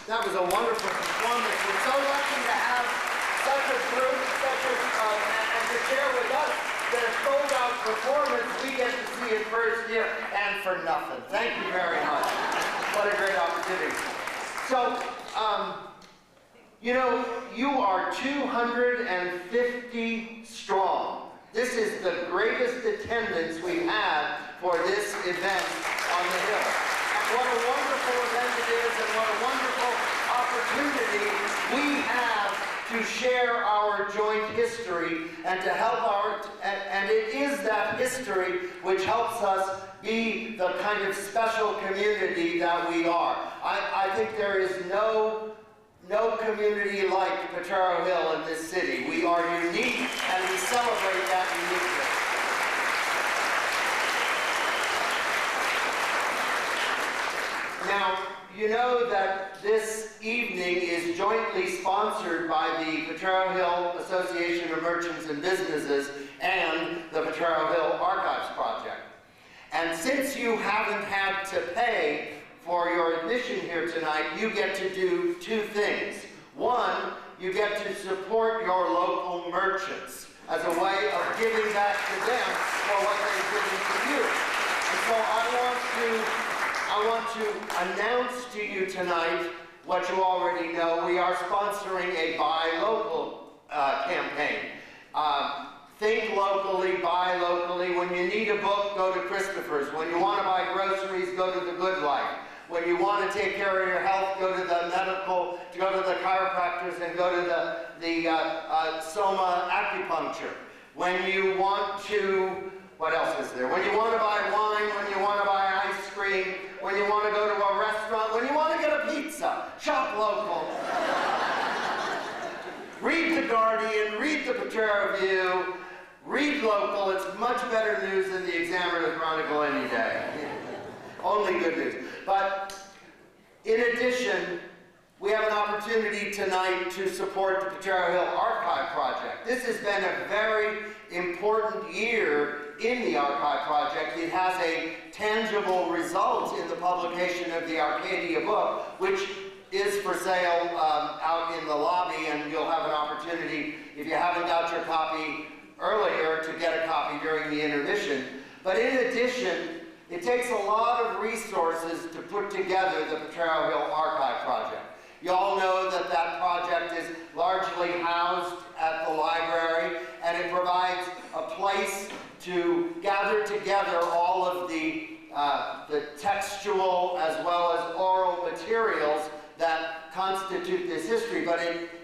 That was a wonderful performance. We're so lucky to have such a group, and to share with us their sold-out performance. We get to see it first here, and for nothing. Thank you very much. What a great opportunity. So, you know, you are 250 strong. This is the greatest attendance we've had for this event on the Hill. And what a wonderful event it is, and what a wonderful opportunity we have to share our joint history and to help and it is that history which helps us be the kind of special community that we are. I think there is no community like Potrero Hill in this city. We are unique, and we celebrate that uniqueness. Now, you know that this evening is jointly sponsored by the Potrero Hill Association of Merchants and Businesses and the Potrero Hill Archives Project. And since you haven't had to pay for your admission here tonight, you get to do two things. One, you get to support your local merchants as a way of giving back to them for what they've given to you. And so I want to announce to you tonight what you already know. We are sponsoring a Buy Local campaign. Think locally, buy locally. When you need a book, go to Christopher's. When you want to buy groceries, go to the Good Life. When you want to take care of your health, go to the medical, go to the chiropractors, and go to the Soma acupuncture. When you want to, what else is there? When you want to buy wine, when you want to buy ice cream, when you want to go to a restaurant, when you want to get a pizza, shop local. Read The Guardian, read the Potrero View, read local. It's much better news than the Examiner Chronicle any day. Only good news. But in addition, we have an opportunity tonight to support the Potrero Hill Archive Project. This has been a very important year in the Archive Project. It has a tangible result in the publication of the Arcadia book, which is for sale out in the lobby, and you'll have an opportunity, if you haven't got your copy earlier, to get a copy during the intermission. But in addition, it takes a lot of resources to put together the Potrero Hill Archive Project. You all know that that project is largely housed at the library, and it provides a place to gather together all of the textual as well as oral materials that constitute this history, but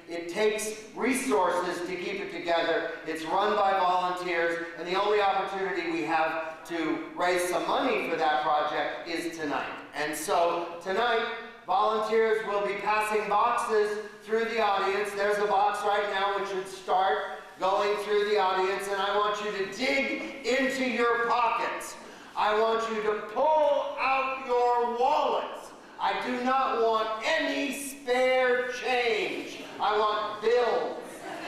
it takes resources to keep it together. It's run by volunteers, and the only opportunity we have to raise some money for that project is tonight. And so tonight, volunteers will be passing boxes through the audience. There's a box right now which should start going through the audience, and I want you to dig into your pockets. I want you to pull out your wallets. I do not want any spare change. I want bills.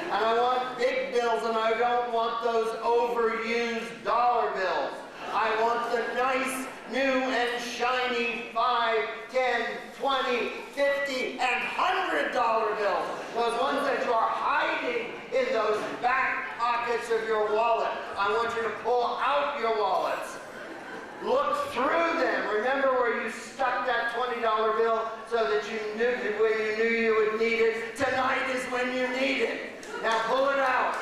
And I want big bills, and I don't want those overused dollar bills. I want the nice, new and shiny $5, $10, $20, $50, and $100 bills. Those ones that you are hiding in those back pockets of your wallet. I want you to pull out your wallets. Look through them. Remember where you stuck that $20 bill so that you knew when you knew you would need it? Tonight is when you need it. Now pull it out.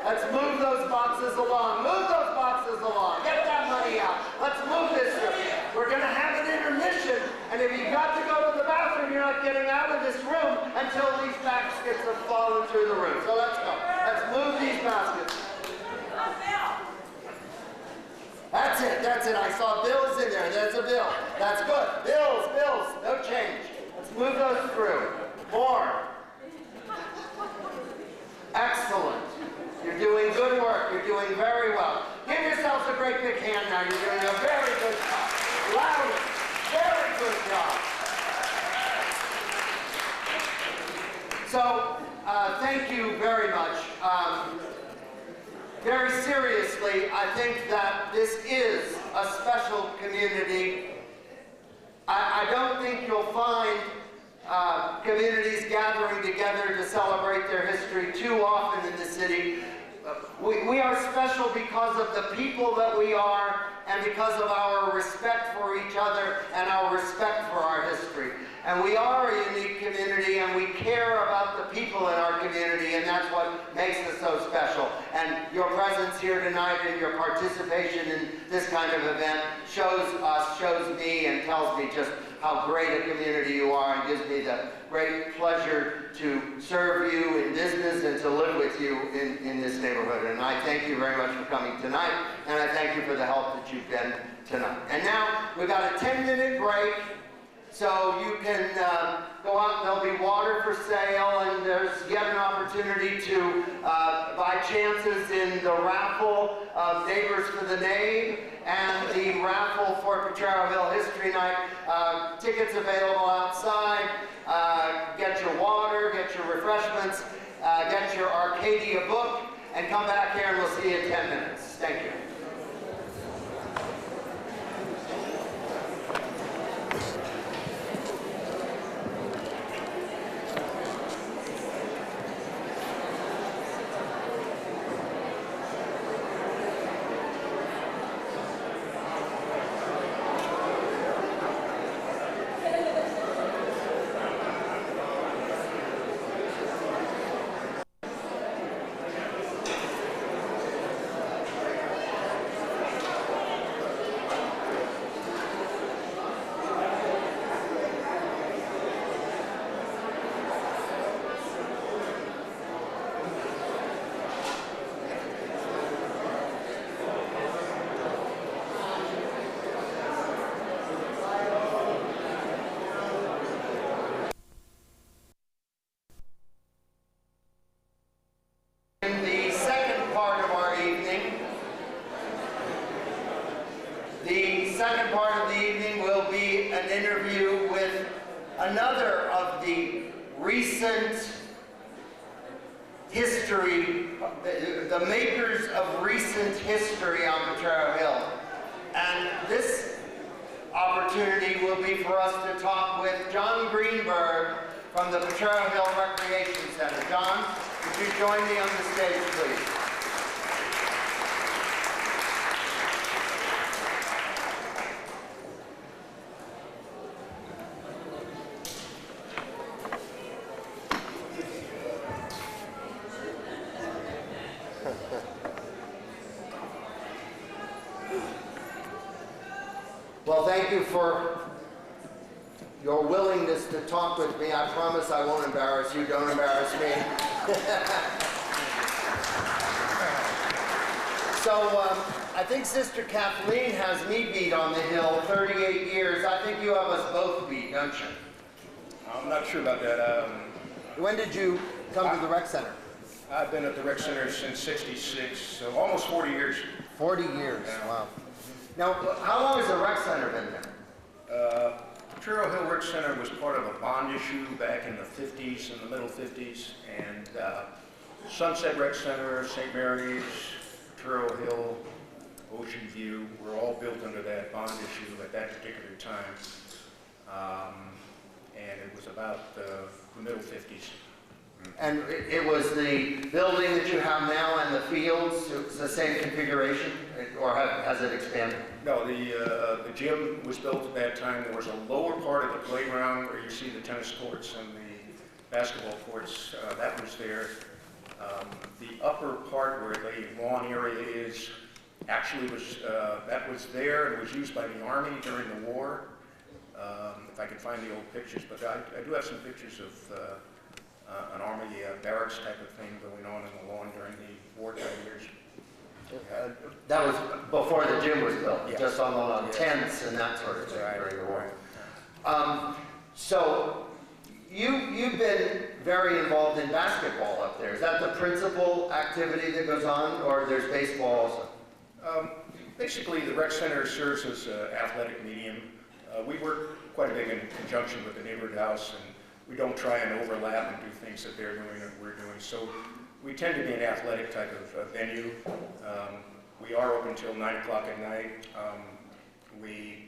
Let's move those boxes along. Move those boxes along. Get that money out. Let's move this through. We're going to have an intermission, and if you've got to go to the bathroom, you're not getting out of this room until these baskets have fallen through the roof. So let's go. Let's move these baskets. That's it, that's it. I saw bills in there. There's a bill. That's good. Bills, bills, no change. Let's move those through. More. Excellent. You're doing good work. You're doing very well. Give yourselves a great big hand now. You're doing a very good job. Louder. Very good job. So, thank you very much. Very seriously, I think that this is a special community. I don't think you'll find communities gathering together to celebrate their history too often in the city. We are special because of the people that we are and because of our respect for each other and our respect for our history. And we are a unique community, and we care about the people in our community, and that's what makes us so special. And your presence here tonight and your participation in this kind of event shows us, shows me, and tells me just how great a community you are, and gives me the great pleasure to serve you in business and to live with you in this neighborhood. And I thank you very much for coming tonight, and I thank you for the help that you've been tonight. And now we've got a 10-minute break, so you can go out. There'll be water for sale, and there's yet an opportunity to buy chances in the raffle of Neighbors for the Nave and the raffle for Potrero Hill History Night. Tickets available outside. Get your water, get your refreshments, get your Arcadia book, and come back here and we'll see you in 10 minutes. Thank you. Another of the recent history, the makers of recent history on Potrero Hill. And this opportunity will be for us to talk with Jon Greenberg from the Potrero Hill Recreation Center. John, would you join me on the stage, please? Well, thank you for your willingness to talk with me. I promise I won't embarrass you. Don't embarrass me. So I think Sister Kathleen has me beat on the Hill, 38 years. I think you have us both beat, don't you? I'm not sure about that. When did you come to the rec center? I've been at the rec center since '66, so almost 40 years. 40 years, yeah. Wow. Now, how long has the rec center been there? Potrero Hill Rec Center was part of a bond issue back in the 50s, in the middle 50s, and Sunset Rec Center, St. Mary's, Potrero Hill, Ocean View were all built under that bond issue at that particular time. And it was about the middle 50s. And it was the building that you have now and the fields, it's the same configuration, or has it expanded? No, the gym was built at that time. There was a lower part of the playground where you see the tennis courts and the basketball courts. That was there. The upper part where the lawn area is actually was that was there and was used by the Army during the war. If I can find the old pictures, but I do have some pictures of an Army barracks type of thing going on in the lawn during the wartime years. That was before the gym was built, yes. Just on the yes. tents and that sort of thing Right, during the war. right. So you've been very involved in basketball up there. Is that the principal activity that goes on, or there's baseball also? Basically, the rec center serves as an athletic medium. We work quite a bit in conjunction with the neighborhood house, and we don't try and overlap and do things that they're doing or we're doing. So we tend to be an athletic type of venue. We are open till 9 o'clock at night. We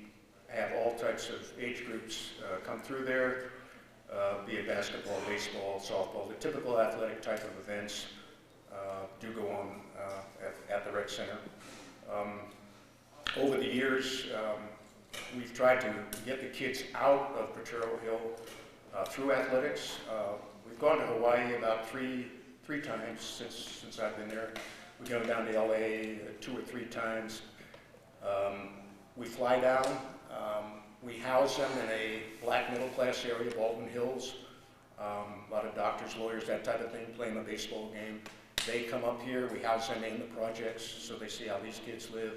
have all types of age groups come through there. be it basketball, baseball, softball, the typical athletic type of events do go on at the rec center. Over the years, we've tried to get the kids out of Potrero Hill through athletics. We've gone to Hawaii about three times since I've been there. We've gone down to LA 2 or 3 times. We fly down. We house them in a black middle class area, Baldwin Hills. A lot of doctors, lawyers, that type of thing, playing a baseball game. They come up here, we house them in the projects so they see how these kids live,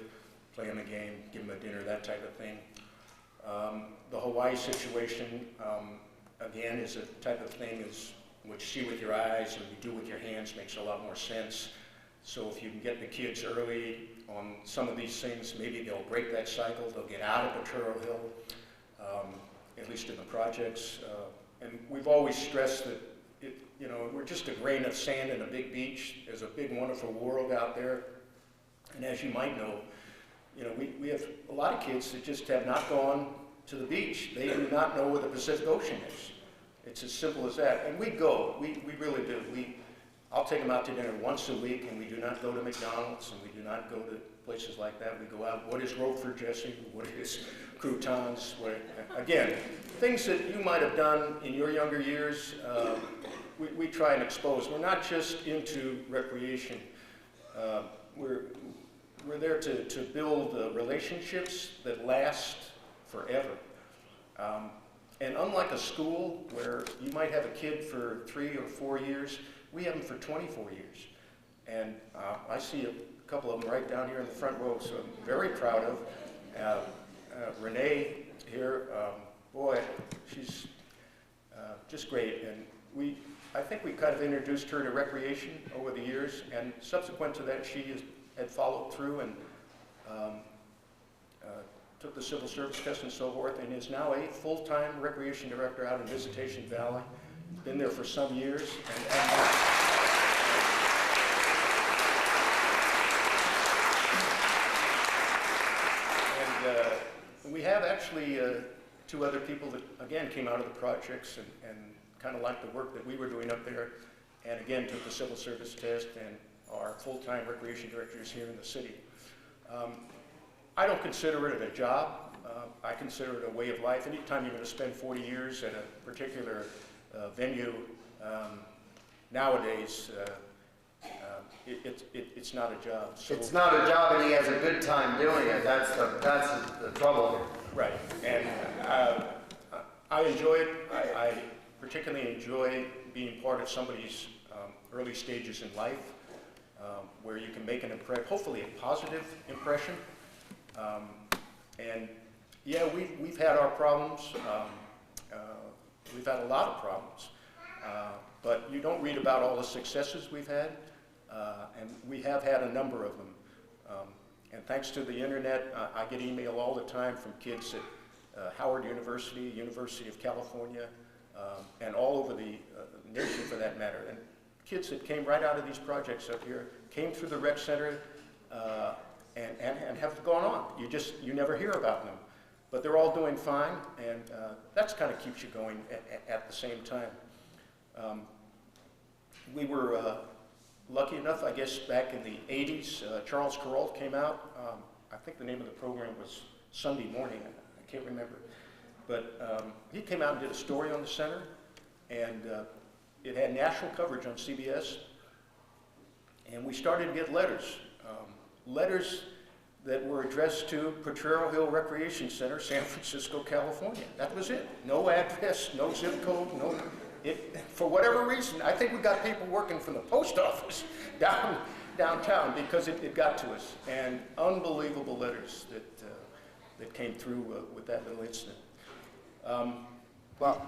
play them a game, give them a dinner, that type of thing. The Hawaii situation, again, is a type of thing is what you see with your eyes and you do with your hands makes a lot more sense. So if you can get the kids early on some of these things, maybe they'll break that cycle, they'll get out of Potrero Hill, at least in the projects. And we've always stressed that we're just a grain of sand in a big beach. There's a big, wonderful world out there. And as you might know, we have a lot of kids that just have not gone to the beach. They do not know where the Pacific Ocean is. It's as simple as that. And we go, we really do. I'll take them out to dinner once a week, and we do not go to McDonald's, and we do not go to places like that. We go out, what is Roquefort dressing? What is croutons? Again, things that you might have done in your younger years, we try and expose. We're not just into recreation. We're there to build relationships that last forever. And unlike a school where you might have a kid for 3 or 4 years, we have them for 24 years. And I see a couple of them right down here in the front row, so I'm very proud of. Renee here, boy, she's just great. And I think we kind of introduced her to recreation over the years, and subsequent to that, she had followed through and took the civil service test and so forth, and is now a full-time recreation director out in Visitation Valley. Been there for some years. And we have actually 2 other people that, again, came out of the projects and kind of liked the work that we were doing up there, and again, took the civil service test and are full-time recreation directors here in the city. I don't consider it a job. I consider it a way of life. Anytime you're going to spend 40 years at a particular venue, nowadays, it's not a job. So it's not a job, and he has a good time doing it. That's the trouble. Right, and I enjoy it. I particularly enjoy being part of somebody's early stages in life, where you can make an impression, hopefully a positive impression. And yeah, we've had our problems. We've had a lot of problems, but you don't read about all the successes we've had, and we have had a number of them. And thanks to the internet, I get email all the time from kids at Howard University, University of California, and all over the nation for that matter. And kids that came right out of these projects up here, came through the rec center, and have gone on. You never hear about them. But they're all doing fine, and that's kind of keeps you going at the same time. We were lucky enough, I guess, back in the 80s, Charles Kuralt came out. I think the name of the program was Sunday Morning, I can't remember. But he came out and did a story on the center, and it had national coverage on CBS. And we started to get letters. Letters that were addressed to Potrero Hill Recreation Center, San Francisco, California. That was it. No address, no zip code, for whatever reason, I think we got people working from the post office downtown because it got to us. And unbelievable letters that came through with that little incident. Well,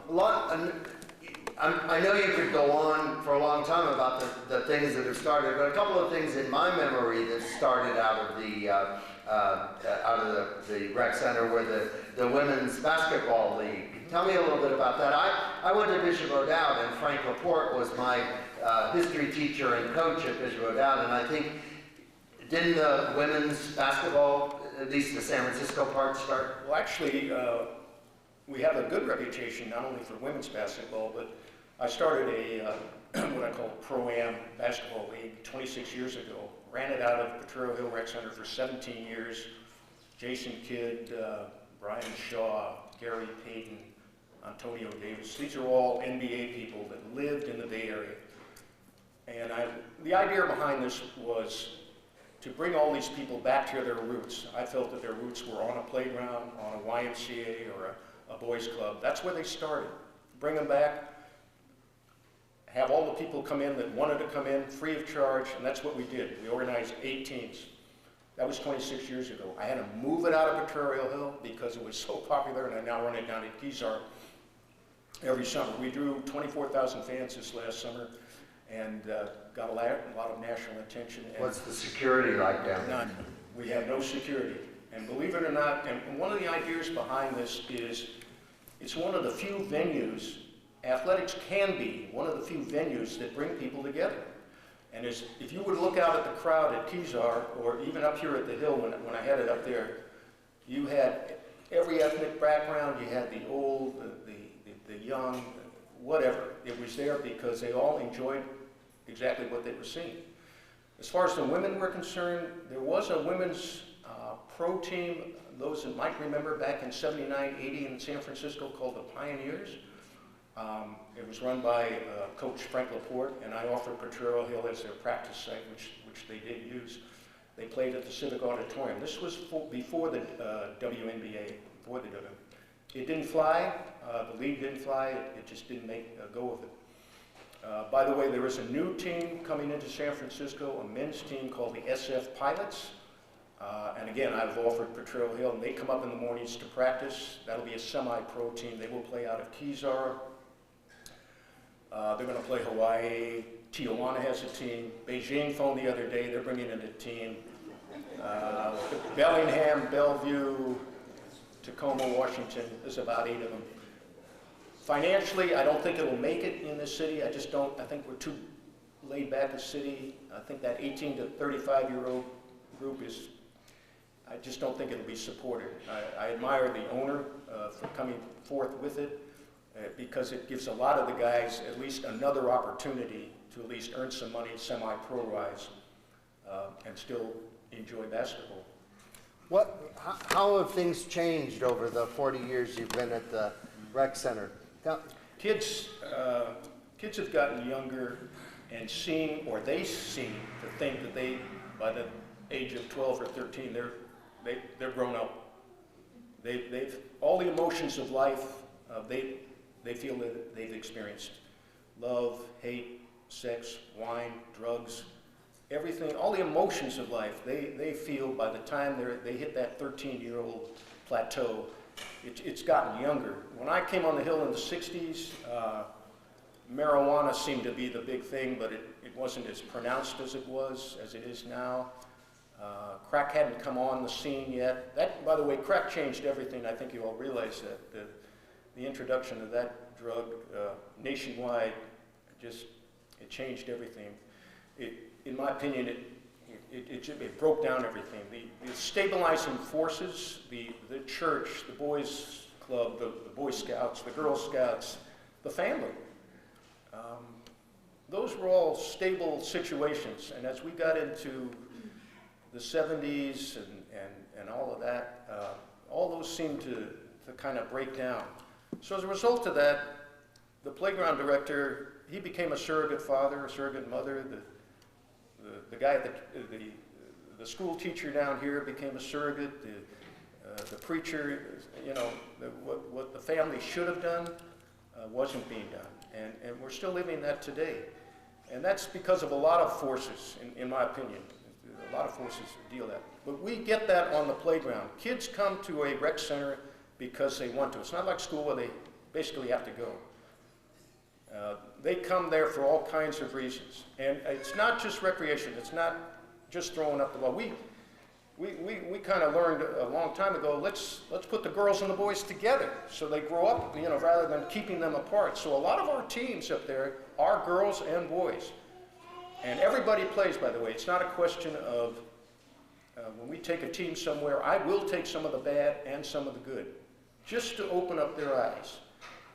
I know you could go on for a long time about the things that have started, but a couple of things in my memory that started out of the rec center were the women's basketball league. Tell me a little bit about that. I went to Bishop O'Dowd, and Frank Laporte was my history teacher and coach at Bishop O'Dowd, and I think, didn't the women's basketball, at least the San Francisco part, start? Well, actually, we have a good reputation not only for women's basketball, but I started a what I call Pro-Am basketball league 26 years ago. Ran it out of Potrero Hill Rec Center for 17 years. Jason Kidd, Brian Shaw, Gary Payton, Antonio Davis. These are all NBA people that lived in the Bay Area. And the idea behind this was to bring all these people back to their roots. I felt that their roots were on a playground, on a YMCA, or a boys club. That's where they started. Bring them back, have all the people come in that wanted to come in free of charge, and that's what we did. We organized 8 teams. That was 26 years ago. I had to move it out of Potrero Hill because it was so popular, and I now run it down at Keysar every summer. We drew 24,000 fans this last summer, and got a lot of national attention. What's the security like down there? None. We have no security. And believe it or not, and one of the ideas behind this is it's one of the few venues, athletics can be one of the few venues that bring people together. And if you would look out at the crowd at Keysar, or even up here at the Hill when I had it up there, you had every ethnic background. You had the old, the young, whatever. It was there because they all enjoyed exactly what they were seeing. As far as the women were concerned, there was a women's pro team, those that might remember, back in 79, 80 in San Francisco, called the Pioneers. It was run by Coach Frank Laporte, and I offered Potrero Hill as their practice site, which they did use. They played at the Civic Auditorium. This was before the WNBA, before the W. It didn't fly. The league didn't fly. It just didn't make a go of it. By the way, there is a new team coming into San Francisco, a men's team called the SF Pilots. And again, I've offered Potrero Hill, and they come up in the mornings to practice. That'll be a semi-pro team. They will play out of Keysar. They're going to play Hawaii. Tijuana has a team. Beijing phoned the other day. They're bringing in a team. Bellingham, Bellevue, Tacoma, Washington. There's about 8 of them. Financially, I don't think it'll make it in this city. I just don't. I think we're too laid back a city. I think that 18 to 35-year-old group is, I just don't think it'll be supported. I admire the owner for coming forth with it because it gives a lot of the guys at least another opportunity to at least earn some money, semi-pro wise, and still enjoy basketball. How have things changed over the 40 years you've been at the rec center? Kids have gotten younger and they seem to think that they, by the age of 12 or 13, they're grown up. They've all the emotions of life. They feel that they've experienced love, hate, sex, wine, drugs, everything. All the emotions of life. They feel by the time they hit that 13-year-old plateau, it's gotten younger. When I came on the Hill in the 60s, marijuana seemed to be the big thing, but it wasn't as pronounced as it is now. Crack hadn't come on the scene yet. That, by the way, crack changed everything. I think you all realize that. The introduction of that drug nationwide, it changed everything. In my opinion, it broke down everything. The stabilizing forces, the church, the boys club, the Boy Scouts, the Girl Scouts, the family, those were all stable situations. And as we got into the 70s and all of that, all those seemed to kind of break down. So as a result of that, the playground director, he became a surrogate father, a surrogate mother. The guy at the school teacher down here became a surrogate. The preacher, what the family should have done wasn't being done. And we're still living that today. And that's because of a lot of forces, in my opinion. A lot of forces deal that. But we get that on the playground. Kids come to a rec center because they want to. It's not like school where they basically have to go. They come there for all kinds of reasons. And it's not just recreation. It's not just throwing up the ball. We kind of learned a long time ago, let's put the girls and the boys together so they grow up, rather than keeping them apart. So a lot of our teams up there are girls and boys. And everybody plays, by the way. It's not a question of when we take a team somewhere, I will take some of the bad and some of the good. just to open up their eyes.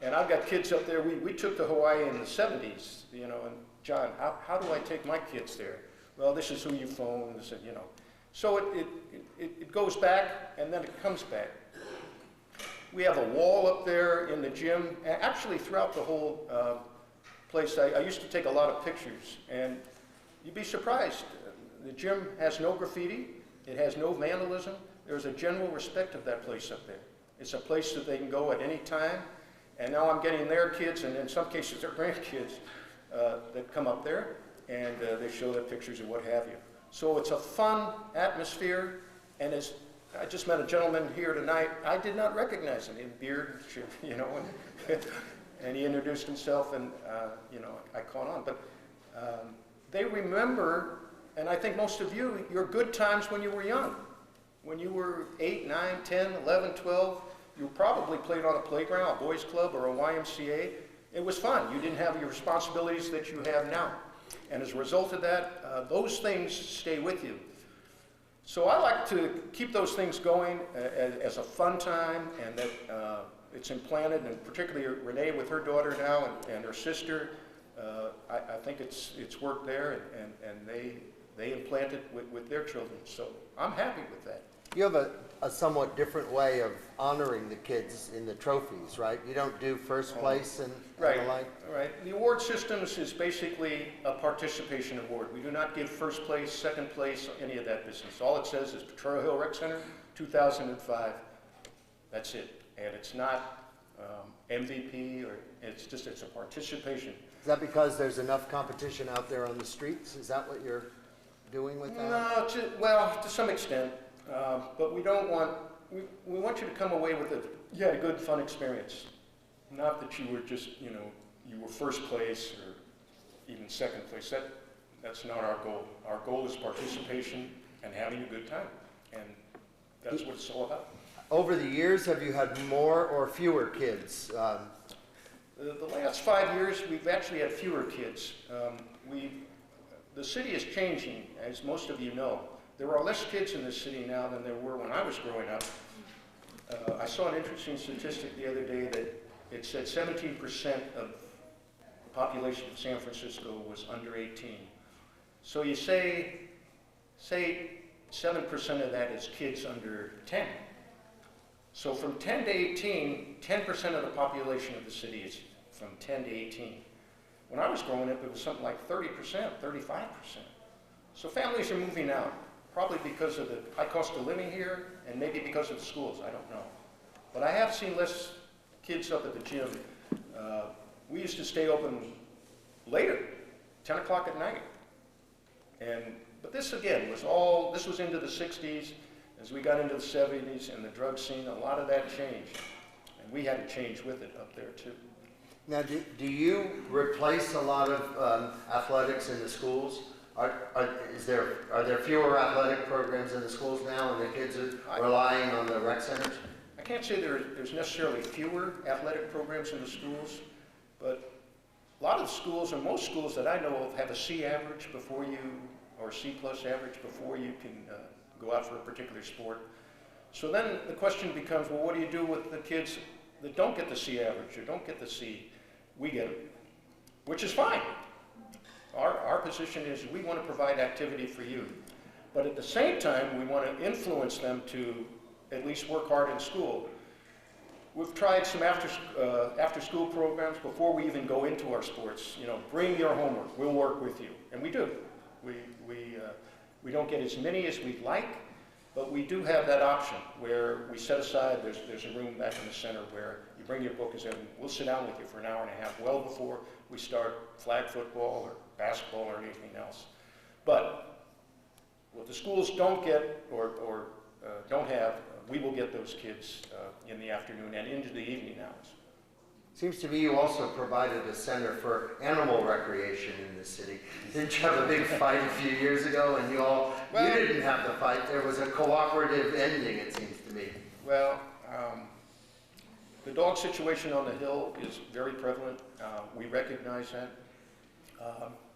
And I've got kids up there, we took to Hawaii in the 70s, you know, and John, how do I take my kids there? Well, this is who you phone, this is, you know. So it goes back and then it comes back. We have a wall up there in the gym, and actually throughout the whole place. I used to take a lot of pictures, and you'd be surprised. The gym has no graffiti, it has no vandalism. There's a general respect of that place up there. It's a place that they can go at any time, and now I'm getting their kids, and in some cases their grandkids, that come up there, and they show their pictures and what have you. So it's a fun atmosphere, and as I just met a gentleman here tonight, I did not recognize him, in beard, you know, and he introduced himself, and you know, I caught on. But they remember, and I think most of you, your good times when you were young. When you were 8, 9, 10, 11, 12, you probably played on a playground, a boys club, or a YMCA. It was fun. You didn't have your responsibilities that you have now. And as a result of that, those things stay with you. So I like to keep those things going as a fun time, and that it's implanted, and particularly Renee with her daughter now and her sister, I think it's worked there, and they implant it with their children. So I'm happy with that. You have a somewhat different way of honoring the kids in the trophies, right? You don't do first place and the like? Right. The award systems is basically a participation award. We do not give first place, second place, any of that business. All it says is Potrero Hill Rec Center, 2005. That's it. And it's not MVP, or it's a participation. Is that because there's enough competition out there on the streets? Is that what you're doing with that? No, well, to some extent. But we don't want, we want you to come away with you had a good, fun experience. Not that you were just, you know, you were first place or even second place. That's not our goal. Our goal is participation and having a good time. And that's what it's all about. Over the years, have you had more or fewer kids? The last 5 years, we've actually had fewer kids. The city is changing, as most of you know. There are less kids in this city now than there were when I was growing up. I saw an interesting statistic the other day that it said 17% of the population of San Francisco was under 18. So you say 7% of that is kids under 10. So from 10 to 18, 10% of the population of the city is from 10 to 18. When I was growing up, it was something like 30%, 35%. So families are moving out. Probably because of the high cost of living here, and maybe because of the schools, I don't know. But I have seen less kids up at the gym. We used to stay open later, 10 o'clock at night. But this again this was into the 60s. As we got into the 70s and the drug scene, a lot of that changed. And we had to change with it up there too. Now, do you replace a lot of athletics in the schools? Are there fewer athletic programs in the schools now, and the kids are relying on the rec centers? I can't say there's necessarily fewer athletic programs in the schools, but a lot of the schools, and most schools that I know of, have a C average before you, or C plus average before you can go out for a particular sport. So then the question becomes, well, what do you do with the kids that don't get the C average or don't get the C? We get them, which is fine. Our position is we want to provide activity for you. But at the same time, we want to influence them to at least work hard in school. We've tried some after-school programs before we even go into our sports. You know, bring your homework, we'll work with you. And we do. We don't get as many as we'd like, but we do have that option where we set aside, there's a room back in the center where you bring your book, and we'll sit down with you for an hour and a half, well before we start flag football or basketball or anything else. But what the schools don't get or don't have, we will get those kids in the afternoon and into the evening hours. Seems to me you also provided a center for animal recreation in the city. Didn't you have a big fight a few years ago, and you didn't have the fight? There was a cooperative ending, it seems to me. Well, the dog situation on the Hill is very prevalent. We recognize that.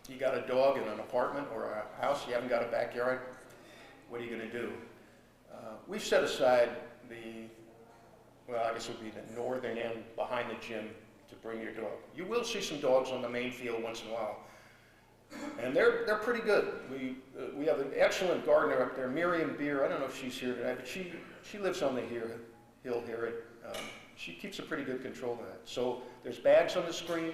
You got a dog in an apartment or a house, you haven't got a backyard, what are you going to do? We've set aside well, I guess it would be the northern end behind the gym to bring your dog. You will see some dogs on the main field once in a while. And they're pretty good. We have an excellent gardener up there, Miriam Beer. I don't know if she's here tonight, but she lives on the hill here. She keeps a pretty good control of that. So there's bags on the screen,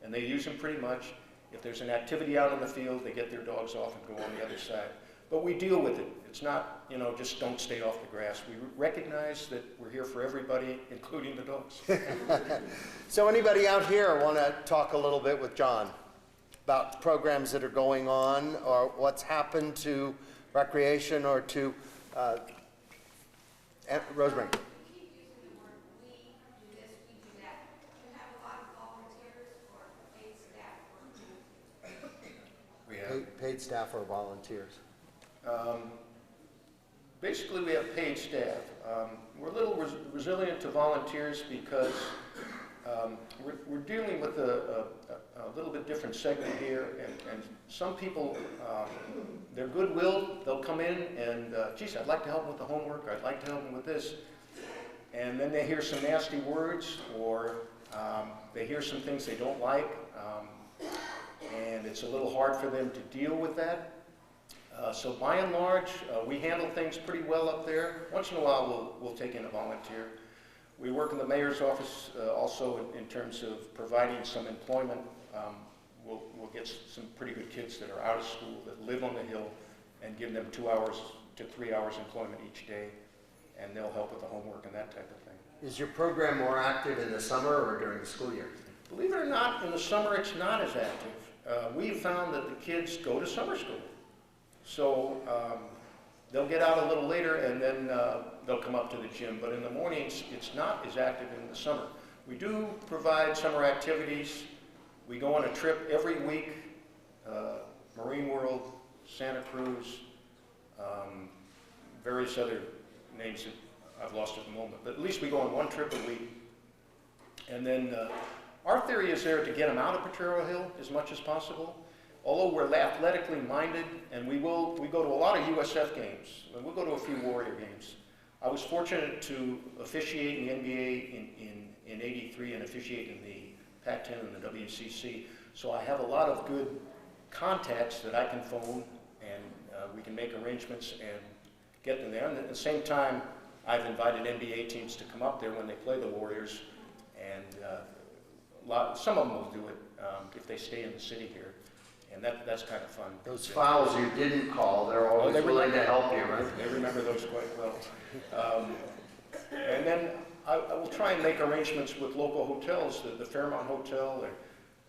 and they use them pretty much. If there's an activity out in the field, they get their dogs off and go on the other side. But we deal with it. It's not, you know, just don't stay off the grass. We recognize that we're here for everybody, including the dogs. So anybody out here want to talk a little bit with John about programs that are going on or what's happened to recreation or to Rosemary? We keep using the word we do this, we do that. You have a lot of volunteers or paid staff working. We have Paid staff or volunteers? Basically, we have paid staff. We're a little resilient to volunteers because we're dealing with a little bit different segment here, and some people, they're goodwill, they'll come in and, geez, I'd like to help them with the homework, or I'd like to help them with this, and then they hear some nasty words, or they hear some things they don't like, and it's a little hard for them to deal with that. So by and large, we handle things pretty well up there. Once in a while, we'll take in a volunteer. We work in the mayor's office also in terms of providing some employment. We'll get some pretty good kids that are out of school that live on the hill and give them 2 hours to 3 hours employment each day, and they'll help with the homework and that type of thing. Is your program more active in the summer or during the school year? Believe it or not, in the summer it's not as active. We've found that the kids go to summer school. So they'll get out a little later and then they'll come up to the gym. But in the mornings, it's not as active in the summer. We do provide summer activities. We go on a trip every week, Marine World, Santa Cruz, various other names that I've lost at the moment. But at least we go on one trip a week. And then our theory is there to get them out of Potrero Hill as much as possible. Although we're athletically minded, and we go to a lot of USF games, and we'll go to a few Warrior games. I was fortunate to officiate in the NBA in '83 and officiate in the Pac-10 and the WCC. So I have a lot of good contacts that I can phone, and we can make arrangements and get them there. And at the same time, I've invited NBA teams to come up there when they play the Warriors, and some of them will do it if they stay in the city here. And that's kind of fun. Those fouls you didn't call, they're always willing to help you, right? They remember those quite well. And then I will try and make arrangements with local hotels, the Fairmont Hotel,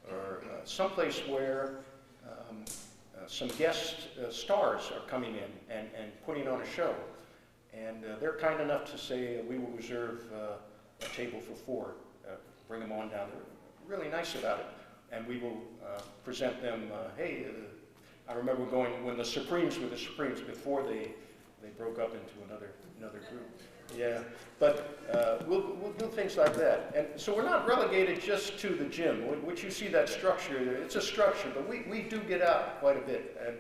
or someplace where some guest stars are coming in and putting on a show. And they're kind enough to say, we will reserve a table for 4, bring them on down. They're really nice about it. And we will present them, hey, I remember going when the Supremes were the Supremes before they broke up into another group. Yeah, but we'll do things like that. And so we're not relegated just to the gym, which you see that structure. It's a structure, but we do get out quite a bit. And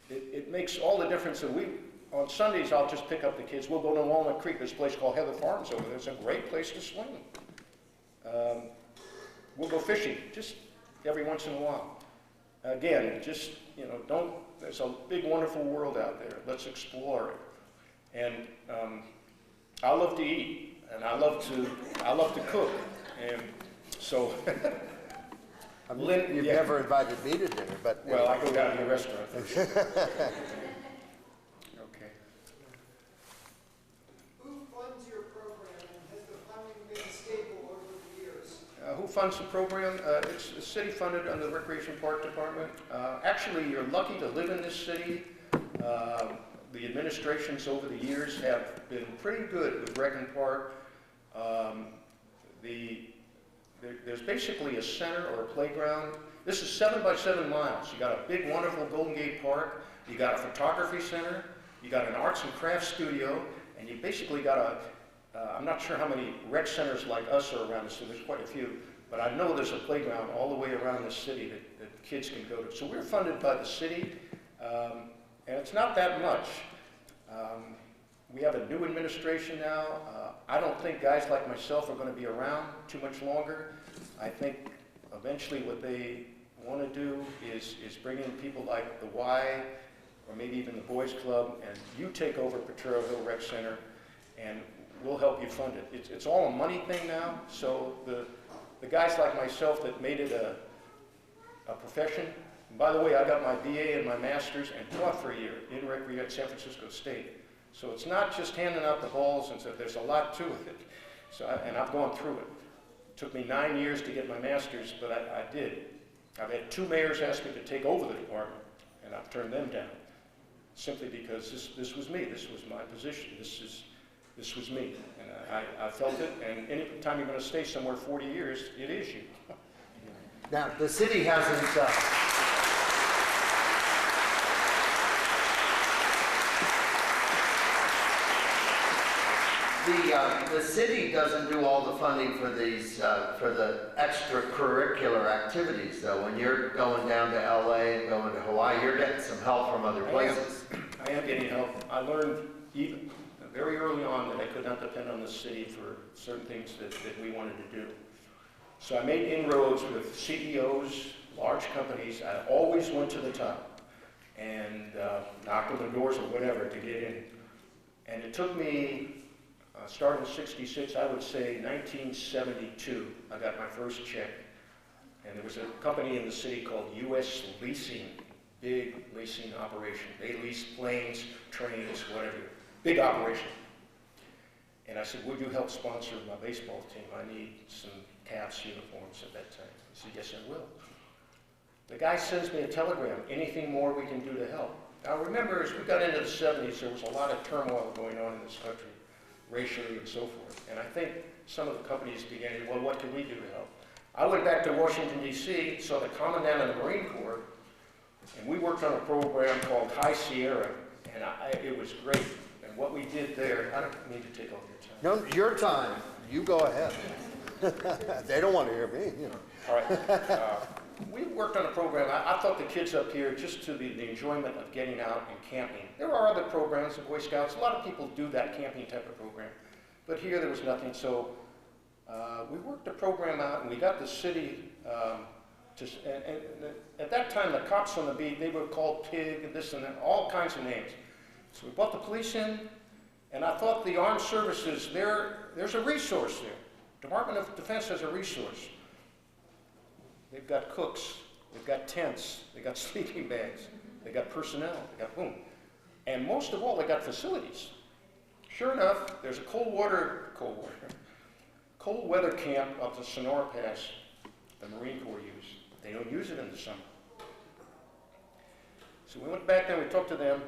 it makes all the difference. And on Sundays, I'll just pick up the kids. We'll go to Walnut Creek. There's a place called Heather Farms over there. It's a great place to swim. We'll go fishing, just every once in a while. Again, just, there's a big, wonderful world out there. Let's explore it. And I love to eat, and I love to cook. And so, You've never invited me to dinner, but... Well, I go down to the restaurant. Okay. Who funds your program, and has the funding been stable over the years? Who funds the program? It's city funded under the Recreation Park Department. Actually, you're lucky to live in this city. The administrations over the years have been pretty good with Rec and Park. There's basically a center or a playground. This is 7 by 7 miles. You got a big, wonderful Golden Gate Park. You got a photography center. You got an arts and crafts studio, and you basically got I'm not sure how many rec centers like us are around the city. There's quite a few, but I know there's a playground all the way around the city that kids can go to. So we're funded by the city, and it's not that much. We have a new administration now. I don't think guys like myself are going to be around too much longer. I think eventually what they want to do is bring in people like the Y, or maybe even the Boys Club, and you take over Potrero Hill Rec Center, and we'll help you fund it. It's all a money thing now, so the guys like myself that made it a profession. And by the way, I got my BA and my master's and taught for a year in recreation at San Francisco State. So it's not just handing out the balls, and so there's a lot to it. So and I've gone through it. It took me 9 years to get my master's, but I did. I've had 2 mayors ask me to take over the department, and I've turned them down, simply because this was me. This was my position. This was me, and I felt it. And any time you're going to stay somewhere 40 years, it is you. Now, the city hasn't. The city doesn't do all the funding for these for the extracurricular activities, though. When you're going down to LA and going to Hawaii, you're getting some help from other places. I am getting help. I learned even very early on that I could not depend on the city for certain things that we wanted to do. So I made inroads with CEOs, large companies. I always went to the top and knocked on the doors or whatever to get in. And it took me, starting in '66, I would say 1972, I got my first check. And there was a company in the city called US Leasing, big leasing operation. They leased planes, trains, whatever. Big operation. And I said, would you help sponsor my baseball team? I need some Cavs uniforms at that time. He said, yes, I will. The guy sends me a telegram, anything more we can do to help. Now remember, as we got into the 70s, there was a lot of turmoil going on in this country, racially and so forth. And I think some of the companies began, well, what can we do to help? I went back to Washington, D.C., saw the Commandant of the Marine Corps, and we worked on a program called High Sierra, and it was great. And what we did there, I don't need to take all your time. No, your time. You go ahead. They don't want to hear me, you know. All right. We worked on a program. I thought the kids up here, just to the enjoyment of getting out and camping. There are other programs, the Boy Scouts. A lot of people do that camping type of program. But here there was nothing. So we worked the program out, and we got the city and at that time, the cops on the beat, they were called pig and this and that, all kinds of names. So we brought the police in, and I thought the armed services, there's a resource there. Department of Defense has a resource. They've got cooks, they've got tents, they've got sleeping bags, they've got personnel, they've got boom. And most of all, they got facilities. Sure enough, there's a cold weather camp up the Sonora Pass the Marine Corps use. They don't use it in the summer. So we went back there, we talked to them,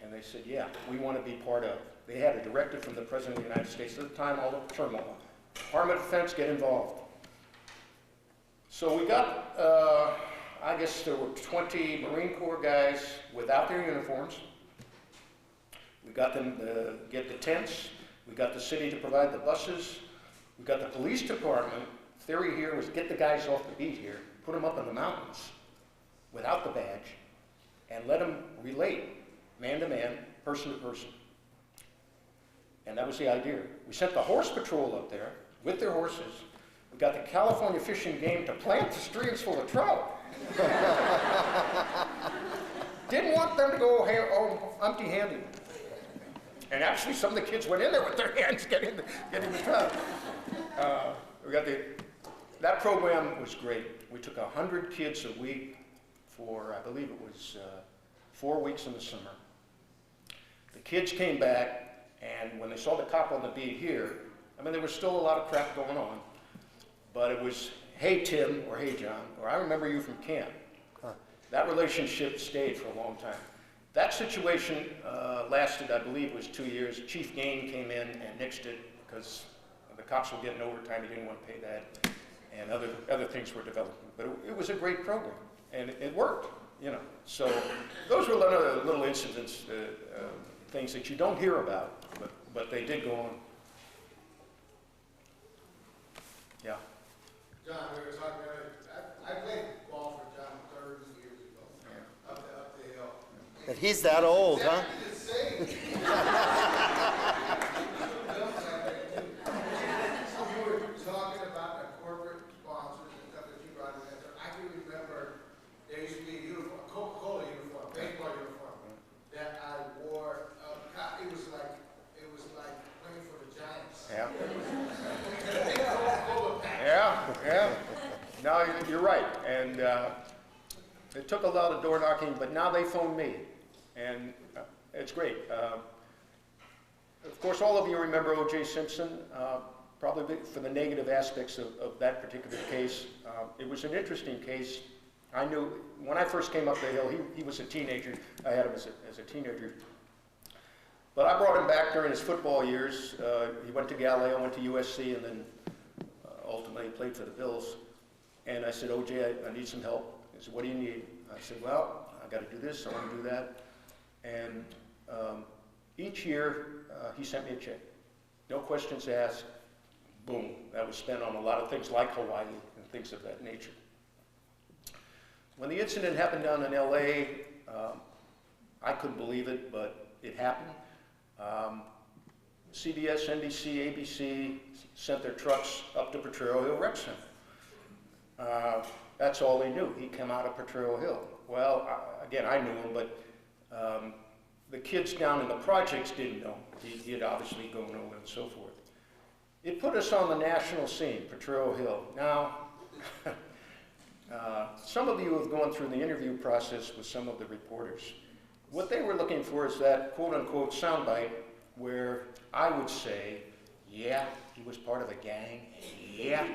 and they said, yeah, we want to be part of. They had a directive from the President of the United States at the time, all the turmoil. Department of Defense, get involved. So we got, I guess there were 20 Marine Corps guys without their uniforms. We got them to get the tents. We got the city to provide the buses. We got the police department. Theory here was get the guys off the beat here, put them up in the mountains without the badge, and let them relate man to man, person to person. And that was the idea. We sent the horse patrol up there with their horses. We got the California Fish and Game to plant the streams full of trout. Didn't want them to go empty-handed. And actually, some of the kids went in there with their hands getting the trout. That program was great. We took 100 kids a week for, I believe it was 4 weeks in the summer. The kids came back, and when they saw the cop on the beat here, I mean, there was still a lot of crap going on, but it was, hey, Tim, or hey, John, or I remember you from camp. That relationship stayed for a long time. That situation lasted, I believe, was 2 years. Chief Gain came in and nixed it because the cops were getting overtime. He didn't want to pay that, and other things were developing. But it was a great program, and it worked, you know. So those were little incidents, things that you don't hear about, but they did go on. Yeah. John, we were talking earlier. I played ball for John 30 years ago, up the hill. But he's that old, huh? Exactly the same. No, you're right, and it took a lot of door knocking, but now they phone me, and it's great. Of course, all of you remember O.J. Simpson, probably for the negative aspects of that particular case. It was an interesting case. I knew, when I first came up the hill, he was a teenager. I had him as a teenager. But I brought him back during his football years. He went to Galileo, went to USC, and then ultimately played for the Bills. And I said, OJ, I need some help. He said, what do you need? I said, well, I got to do this, I want to do that. And each year, he sent me a check. No questions asked. Boom. That was spent on a lot of things like Hawaii and things of that nature. When the incident happened down in LA, I couldn't believe it, but it happened. CBS, NBC, ABC sent their trucks up to Potrero Hill Rec Center. That's all they knew. He came out of Potrero Hill. Well, again, I knew him, but the kids down in the projects didn't know. He had obviously gone over and so forth. It put us on the national scene, Potrero Hill. Now, some of you have gone through the interview process with some of the reporters. What they were looking for is that quote-unquote soundbite where I would say, yeah, he was part of a gang, yeah.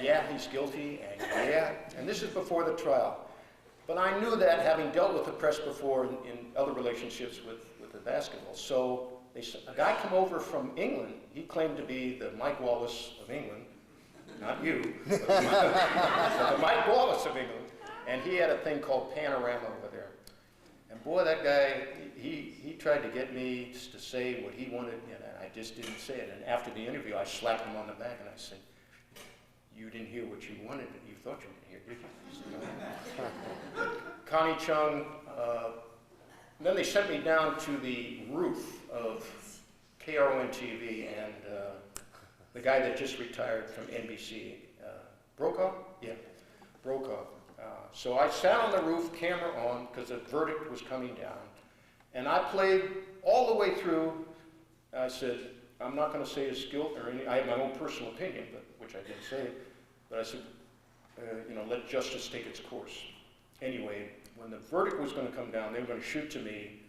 Yeah, he's guilty, and yeah. And this is before the trial. But I knew that, having dealt with the press before in other relationships with the basketball. So a guy came over from England. He claimed to be the Mike Wallace of England. Not you, but the Mike Wallace of England. And he had a thing called Panorama over there. And boy, that guy, he tried to get me to say what he wanted, and I just didn't say it. And after the interview, I slapped him on the back and I said, you didn't hear what you wanted, you thought you would hear, did you? Connie Chung, then they sent me down to the roof of KRON-TV, and the guy that just retired from NBC, Brokaw? Yeah, Brokaw. So I sat on the roof, camera on, because the verdict was coming down, and I played all the way through. I said, I'm not going to say his guilt or any, I have my own personal opinion, which I didn't say, but I said, you know, let justice take its course. Anyway, when the verdict was going to come down, they were going to shoot to me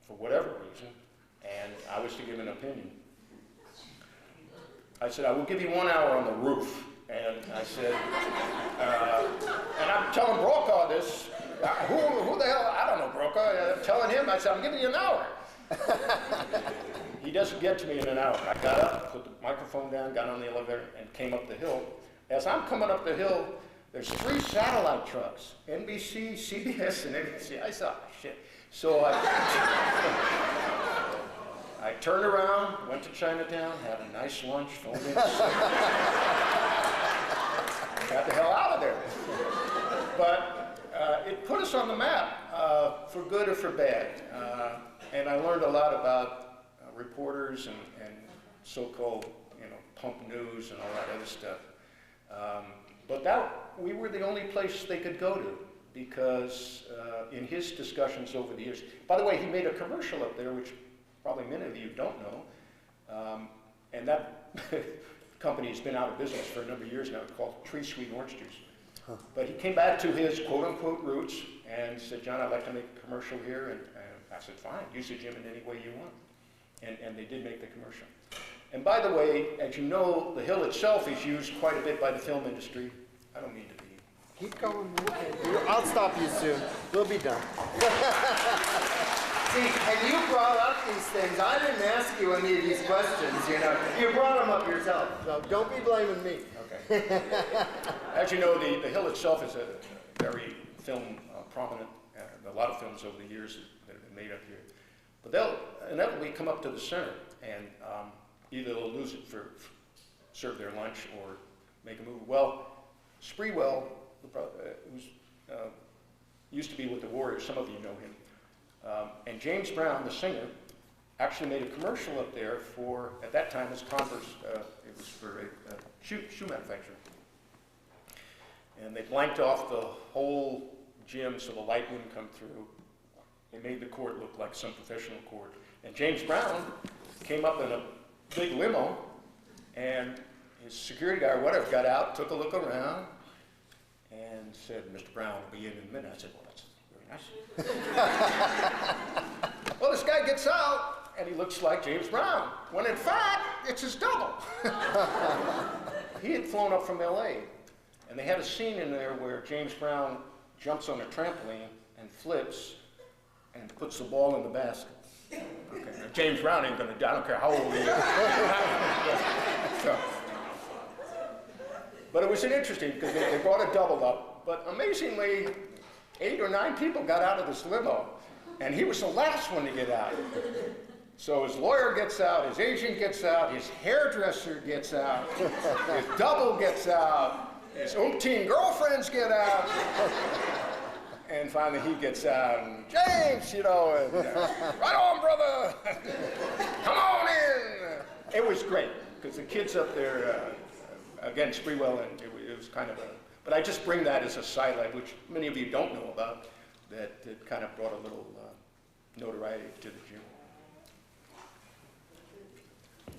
for whatever reason, and I was to give an opinion. I said, I will give you 1 hour on the roof. And I said, and I'm telling Brokaw this, who the hell, I don't know Brokaw, I'm telling him, I said, I'm giving you an hour. He doesn't get to me in an hour. I got up, put the microphone down, got on the elevator, and came up the hill. As I'm coming up the hill, there's 3 satellite trucks, NBC, CBS, and NBC. I said, oh, shit. So I turned around, went to Chinatown, had a nice lunch, phoned in. Got the hell out of there. But it put us on the map, for good or for bad. And I learned a lot about reporters and so-called, you know, pump news and all that other stuff. But we were the only place they could go to, because in his discussions over the years, by the way, he made a commercial up there, which probably many of you don't know, and that company has been out of business for a number of years now, called Tree Sweet Orange Juice. Huh. But he came back to his quote-unquote roots and said, John, I'd like to make a commercial here, and I said, fine, use the gym in any way you want. And they did make the commercial. And by the way, as you know, the hill itself is used quite a bit by the film industry. I don't mean to be. Keep going. I'll stop you soon. We'll be done. See, and you brought up these things. I didn't ask you any of these questions, you know. You brought them up yourself, so don't be blaming me. Okay. As you know, the hill itself is a very film prominent. A lot of films over the years that have been made up here. But they'll inevitably come up to the center, and either they'll lose it for serve their lunch or make a movie. Well, Spreewell, who's used to be with the Warriors, some of you know him. And James Brown, the singer, actually made a commercial up there for, at that time, it was Converse. It was for a shoe manufacturer. And they blanked off the whole gym so the light wouldn't come through. They made the court look like some professional court. And James Brown came up in a big limo, and his security guard, whatever, got out, took a look around, and said, Mr. Brown will be in a minute. I said, well, that's very nice. Well, this guy gets out, and he looks like James Brown, when in fact, it's his double. He had flown up from LA, and they had a scene in there where James Brown jumps on a trampoline and flips and puts the ball in the basket. Okay. Now, James Brown ain't gonna do, I don't care how old he is. So, but it was interesting because they brought a double up, but amazingly, 8 or 9 people got out of this limo, and he was the last one to get out. So his lawyer gets out, his agent gets out, his hairdresser gets out, his double gets out, his umpteen girlfriends get out, and finally he gets out, and James, you know, and, right on, brother, come on in. It was great, because the kids up there, again, Spreewell, and it was kind of a, but I just bring that as a sidelight, which many of you don't know about, that it kind of brought a little notoriety to the gym.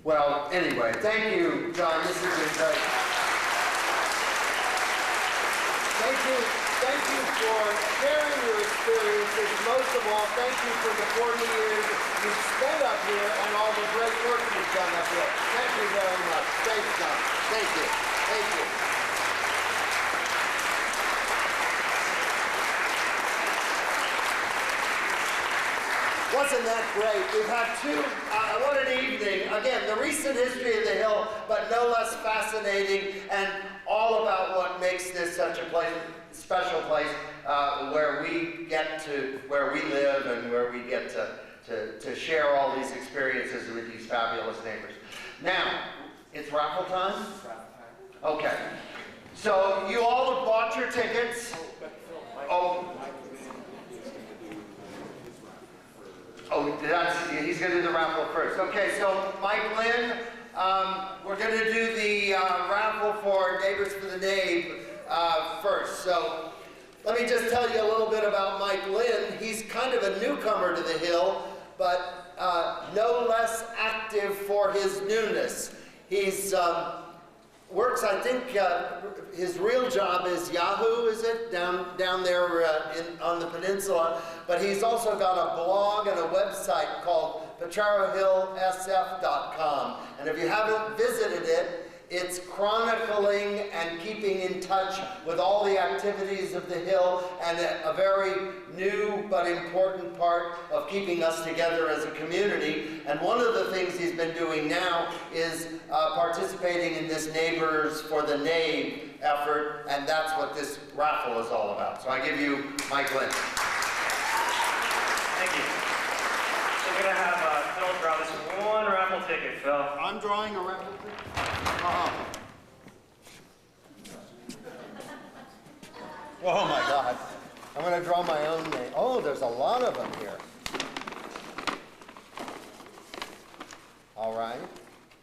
Well, anyway, thank you, John. This has been great. Thank you for sharing your experiences. Most of all, thank you for the 40 years you've spent up here and all the great work you've done up here. Thank you very much. Thanks, John. Thank you. Thank you. Wasn't that great? We've had what an evening. Again, the recent history of the Hill, but no less fascinating, and all about what makes this such a place, special place, where we live and where we get to share all these experiences with these fabulous neighbors. Now, it's raffle time? Okay. So you all have bought your tickets. He's going to do the raffle first. Okay, so Mike Lynn, we're going to do the raffle for Neighbors for the Nave first. So let me just tell you a little bit about Mike Lynn. He's kind of a newcomer to the Hill, but no less active for his newness. He's works, I think, his real job is Yahoo, is it? Down there on the peninsula. But he's also got a blog and a website called PotreroHillSF.com. And if you haven't visited it, it's chronicling and keeping in touch with all the activities of the Hill, and a very new but important part of keeping us together as a community. And one of the things he's been doing now is participating in this Neighbors for the Nave effort, and that's what this raffle is all about. So I give you Mike Lynn. Thank you. So we're going to have Phil draw this one raffle ticket, Phil. I'm drawing a raffle ticket? Oh my God. I'm going to draw my own name. Oh, there's a lot of them here. All right.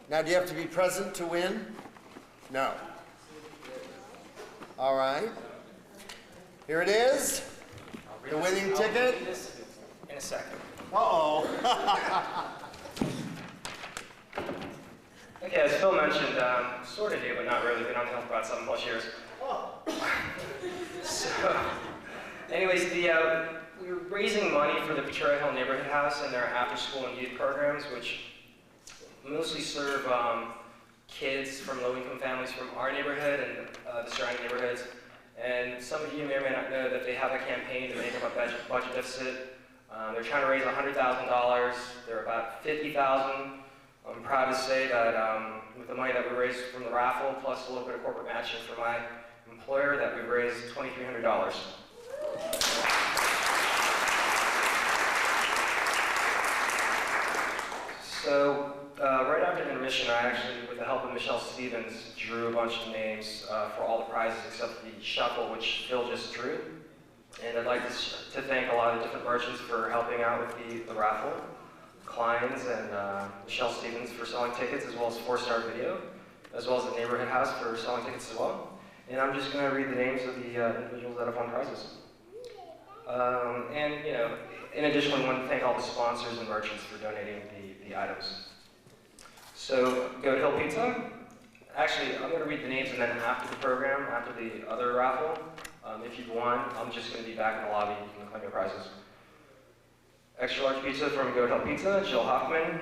Now, do you have to be present to win? No. All right. Here it is. The winning ticket. I'll read this in a second. Uh-oh. Okay, as Phil mentioned, sort of new, but not really. Been on the Hill for about 7+ years. So, anyways, we were raising money for the Potrero Hill Neighborhood House and their after-school and youth programs, which mostly serve kids from low-income families from our neighborhood and the surrounding neighborhoods. And some of you may or may not know that they have a campaign to make up a budget deficit. They're trying to raise $100,000. They're about $50,000. I'm proud to say that with the money that we raised from the raffle, plus a little bit of corporate matching for my employer, that we've raised $2,300. So right after the intermission, I actually, with the help of Michelle Stevens, drew a bunch of names for all the prizes except the shuffle, which Phil just drew. And I'd like to thank a lot of different merchants for helping out with the raffle. Kleins and Michelle Stevens for selling tickets, as well as 4-Star Video, as well as the Neighborhood House for selling tickets as well. And I'm just going to read the names of the individuals that have won prizes. And, you know, in addition, I want to thank all the sponsors and merchants for donating the items. So, Goat Hill Pizza, Actually, I'm going to read the names, and then after the program, after the other raffle, if you've won, I'm just going to be back in the lobby. You can claim your prizes. Extra large pizza from Goat Hill Pizza, Jill Hoffman.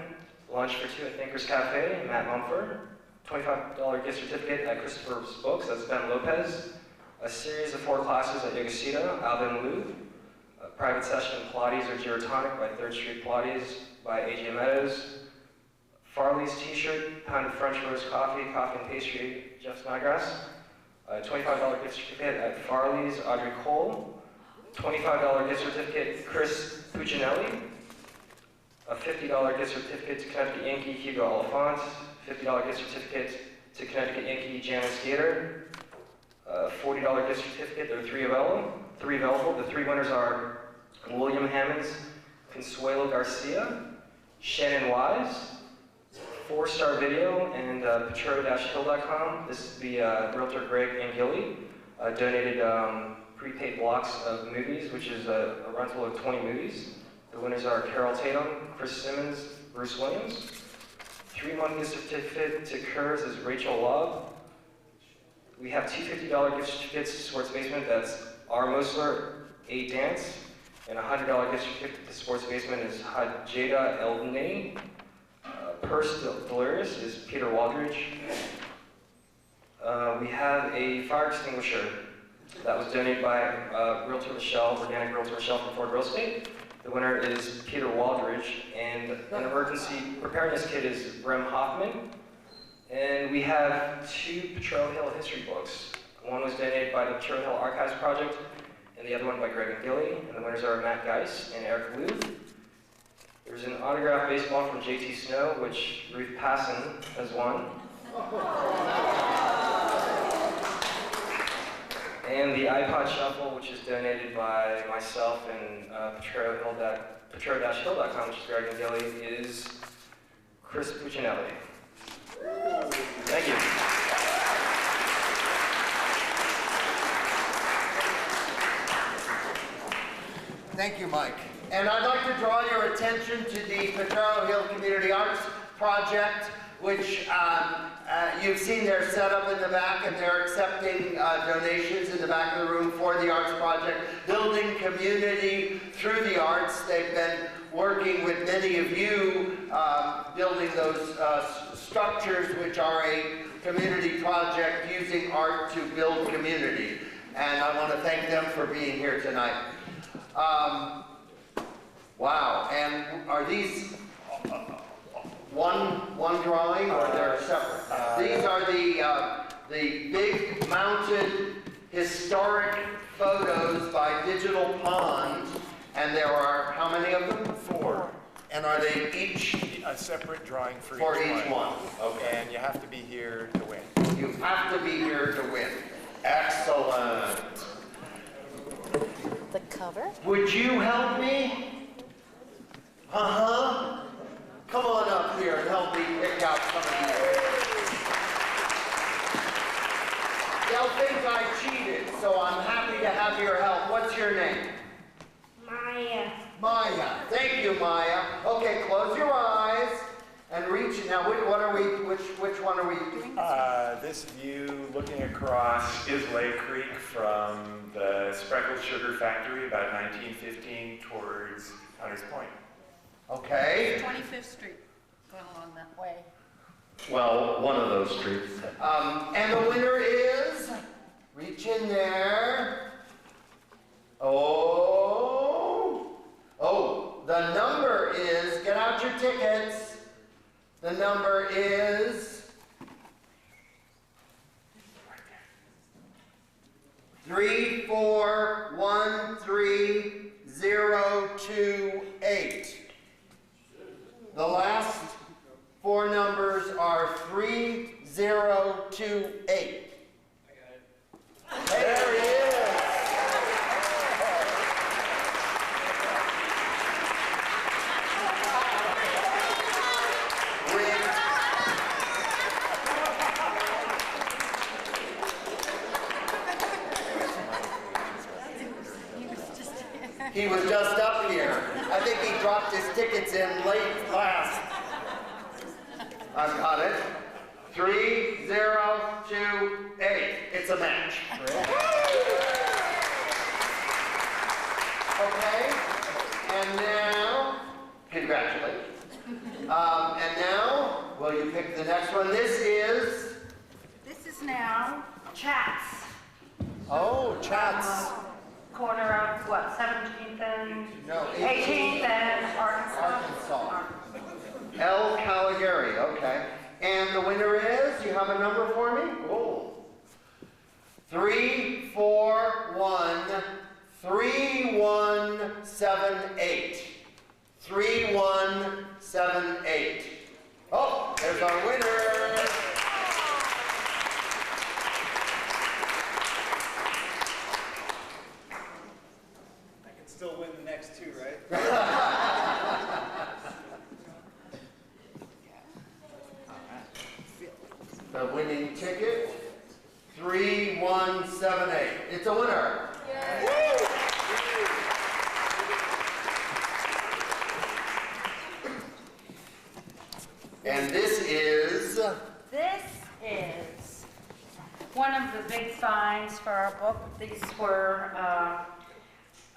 Lunch for two at Thinker's Cafe, Matt Mumford. $25 gift certificate at Christopher's Books, that's Ben Lopez. A series of 4 classes at Yogacita, Alvin Liu. A private session in Pilates or Gyrotonic by 3rd Street Pilates by AJ Meadows. Farley's t-shirt, pound of French roast coffee, coffee and pastry, Jeff Snodgrass. A $25 gift certificate at Farley's, Audrey Cole. $25 gift certificate, Chris Puccinelli. A $50 gift certificate to Connecticut Yankee, Hugo Oliphant. $50 gift certificate to Connecticut Yankee, Janice Gator. A $40 gift certificate, there are 3 available. The 3 winners are William Hammonds, Consuelo Garcia, Shannon Wise, 4-Star Video, and Potrero-Hill.com. This is the realtor Greg Angili donated prepaid blocks of movies, which is a rental of 20 movies. The winners are Carol Tatum, Chris Simmons, Bruce Williams. 3-month gift certificate to Kurz is Rachel Lobb. We have 2 $50 gift certificates to Sports Basement, that's R. Mosler, A. Dance. And a $100 gift certificate to Sports Basement is Jada Eldney. Purse Delirious is Peter Waldridge. We have a fire extinguisher that was donated by Realtor Michelle, Organic Realtor Michelle from Ford Real Estate. The winner is Peter Waldridge, and an emergency preparedness kit is Brem Hoffman. And we have 2 Potrero Hill history books. One was donated by the Potrero Hill Archives Project, and the other one by Greg and Gilly. And the winners are Matt Geis and Eric Liu. There's an autographed baseball from JT Snow, which Ruth Passon has won. And the iPod Shuffle, which is donated by myself and Potrero-Hill.com, which is Greg and Gilly, is Chris Puccinelli. Thank you. Thank you, Mike. And I'd like to draw your attention to the Potrero Hill Community Arts Project, which you've seen their setup in the back, and they're accepting donations in the back of the room for the Arts Project, building community through the arts. They've been working with many of you, building those structures, which are a community project using art to build community. And I want to thank them for being here tonight. Wow, and are these one drawing, or they're separate? These are the big mounted historic photos by Digital Pond, and there are how many of them? 4. And are they each a separate drawing for each one? Okay. And you have to be here to win. You have to be here to win. Excellent. The cover? Would you help me? Uh-huh. Come on up here and help me pick out some of these. They'll think I cheated, so I'm happy to have your help. What's your name? Maya. Maya. Thank you, Maya. Okay, close your eyes and reach. Now, which one are we doing? This view looking across is Lake Creek from the Speckled Sugar Factory about 1915 towards Hunters Point. Okay. 25th Street, going along that way. Well, one of those streets. And the winner is, reach in there. The number is, get out your tickets. The number is 3413-028. The last 4 numbers are 3028. There he is. He was just up here. I think he dropped his tickets in late last. I've got it. 3028. It's a match. Okay, and now, congratulations. And now, will you pick the next one? This is now Chats. Oh, Chats. Corner of what, 17th and? No, 18th and Arkansas. L. Caligari, okay. And the winner is, you have a number for me? Oh. 3178. 3178. Oh, there's our winner. I can still win the next two, right? The winning ticket, 3178. It's a winner. Woo! And this is? This is one of the big finds for our book. These were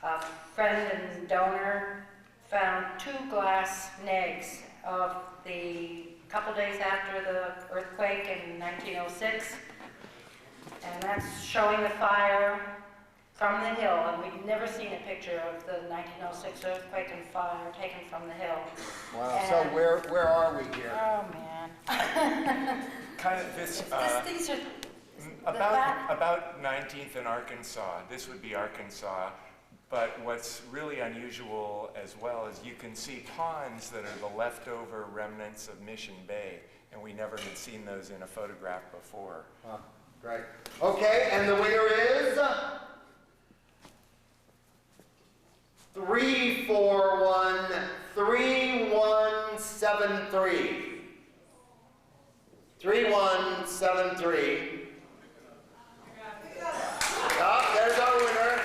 a friend and donor found 2 glass negs of the couple days after the earthquake in 1906. And that's showing the fire from the hill. And we've never seen a picture of the 1906 earthquake and fire taken from the hill. Wow, and so where are we here? Oh, man. Kind of this, These are about 19th in Arkansas. This would be Arkansas. But what's really unusual as well is you can see ponds that are the leftover remnants of Mission Bay, and we never had seen those in a photograph before. Huh, great. Okay, and the winner is 3413173. 3173. Oh, there's our winner.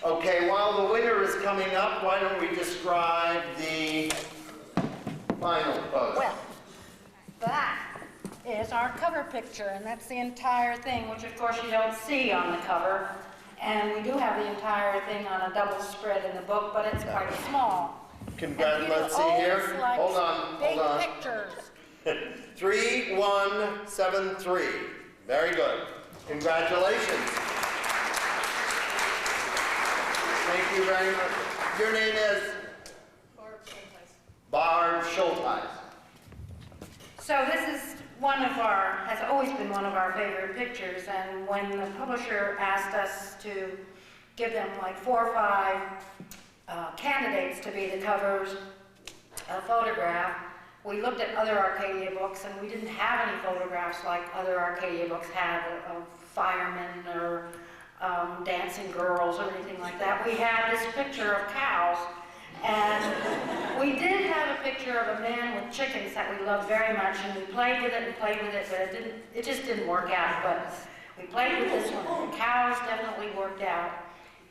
Okay, while the winner is coming up, why don't we describe the final photo? Well, that is our cover picture, and that's the entire thing, which of course you don't see on the cover. And we do have the entire thing on a double spread in the book, but it's quite small. Let's see here. Hold on, big hold on. Pictures. 3173. Very good. Congratulations. Thank you very much. Your name is? Barb Schulteis. So this is has always been one of our favorite pictures, and when the publisher asked us to give them like 4 or 5 candidates to be the covers photograph, we looked at other Arcadia books, and we didn't have any photographs like other Arcadia books had of firemen or dancing girls or anything like that. We had this picture of cows, and we did have a picture of a man with chickens that we loved very much, and we played with it and played with it, but it just didn't work out. But we played with this one, and the cows definitely worked out.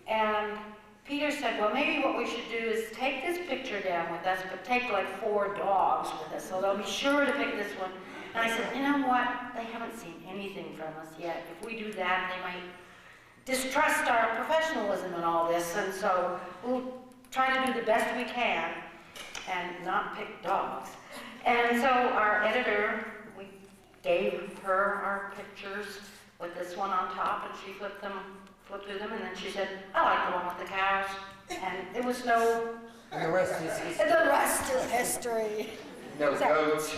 And Peter said, well, maybe what we should do is take this picture down with us, but take like 4 dogs with us, so they'll be sure to pick this one. And I said, you know what? They haven't seen anything from us yet. If we do that, they might distrust our professionalism in all this, and so we'll try to do the best we can and not pick dogs. And so our editor, we gave her our pictures with this one on top, and she flipped through them, and then she said, I like the one with the cows. And it was no... And the rest is history. The rest is history. No goats.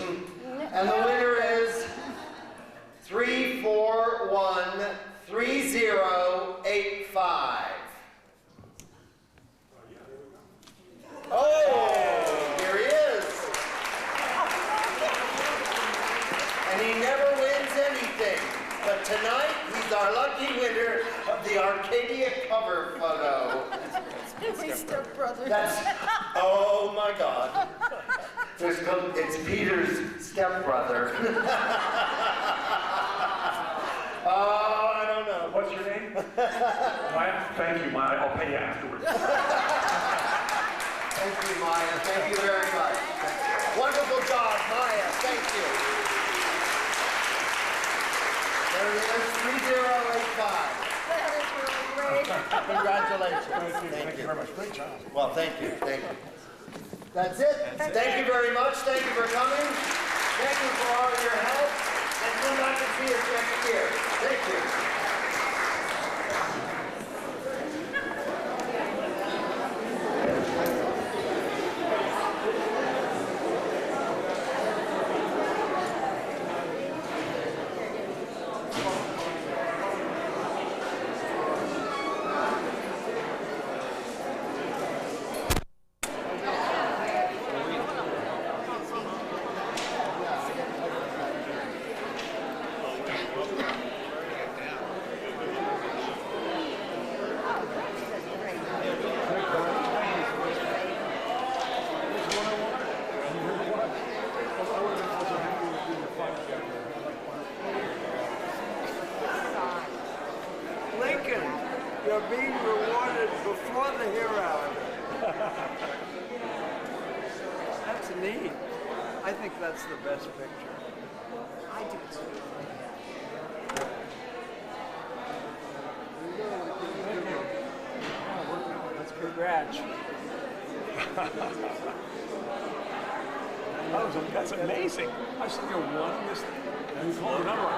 And the winner is 3413085. Oh, here he is. And he never wins anything. But tonight, he's our lucky winner of the Arcadia cover photo. My stepbrother. Oh my God. It's Peter's stepbrother. Oh, I don't know. What's your name? Maya? Thank you, Maya. I'll pay you afterwards. Thank you, Maya. Thank you very much. Wonderful job, Maya. Thank you. There it is, 3085. That is really great. Congratulations. Thank you very much. Great job. Well, thank you. Thank you. That's it. Thank you very much. Thank you for coming. Thank you for all your help. And come back and see us next year. Thank you. You're being rewarded before the hereafter. That's neat. I think that's the best picture. I do too. That's congrats. That's amazing. I've seen you won this thing. You called the number.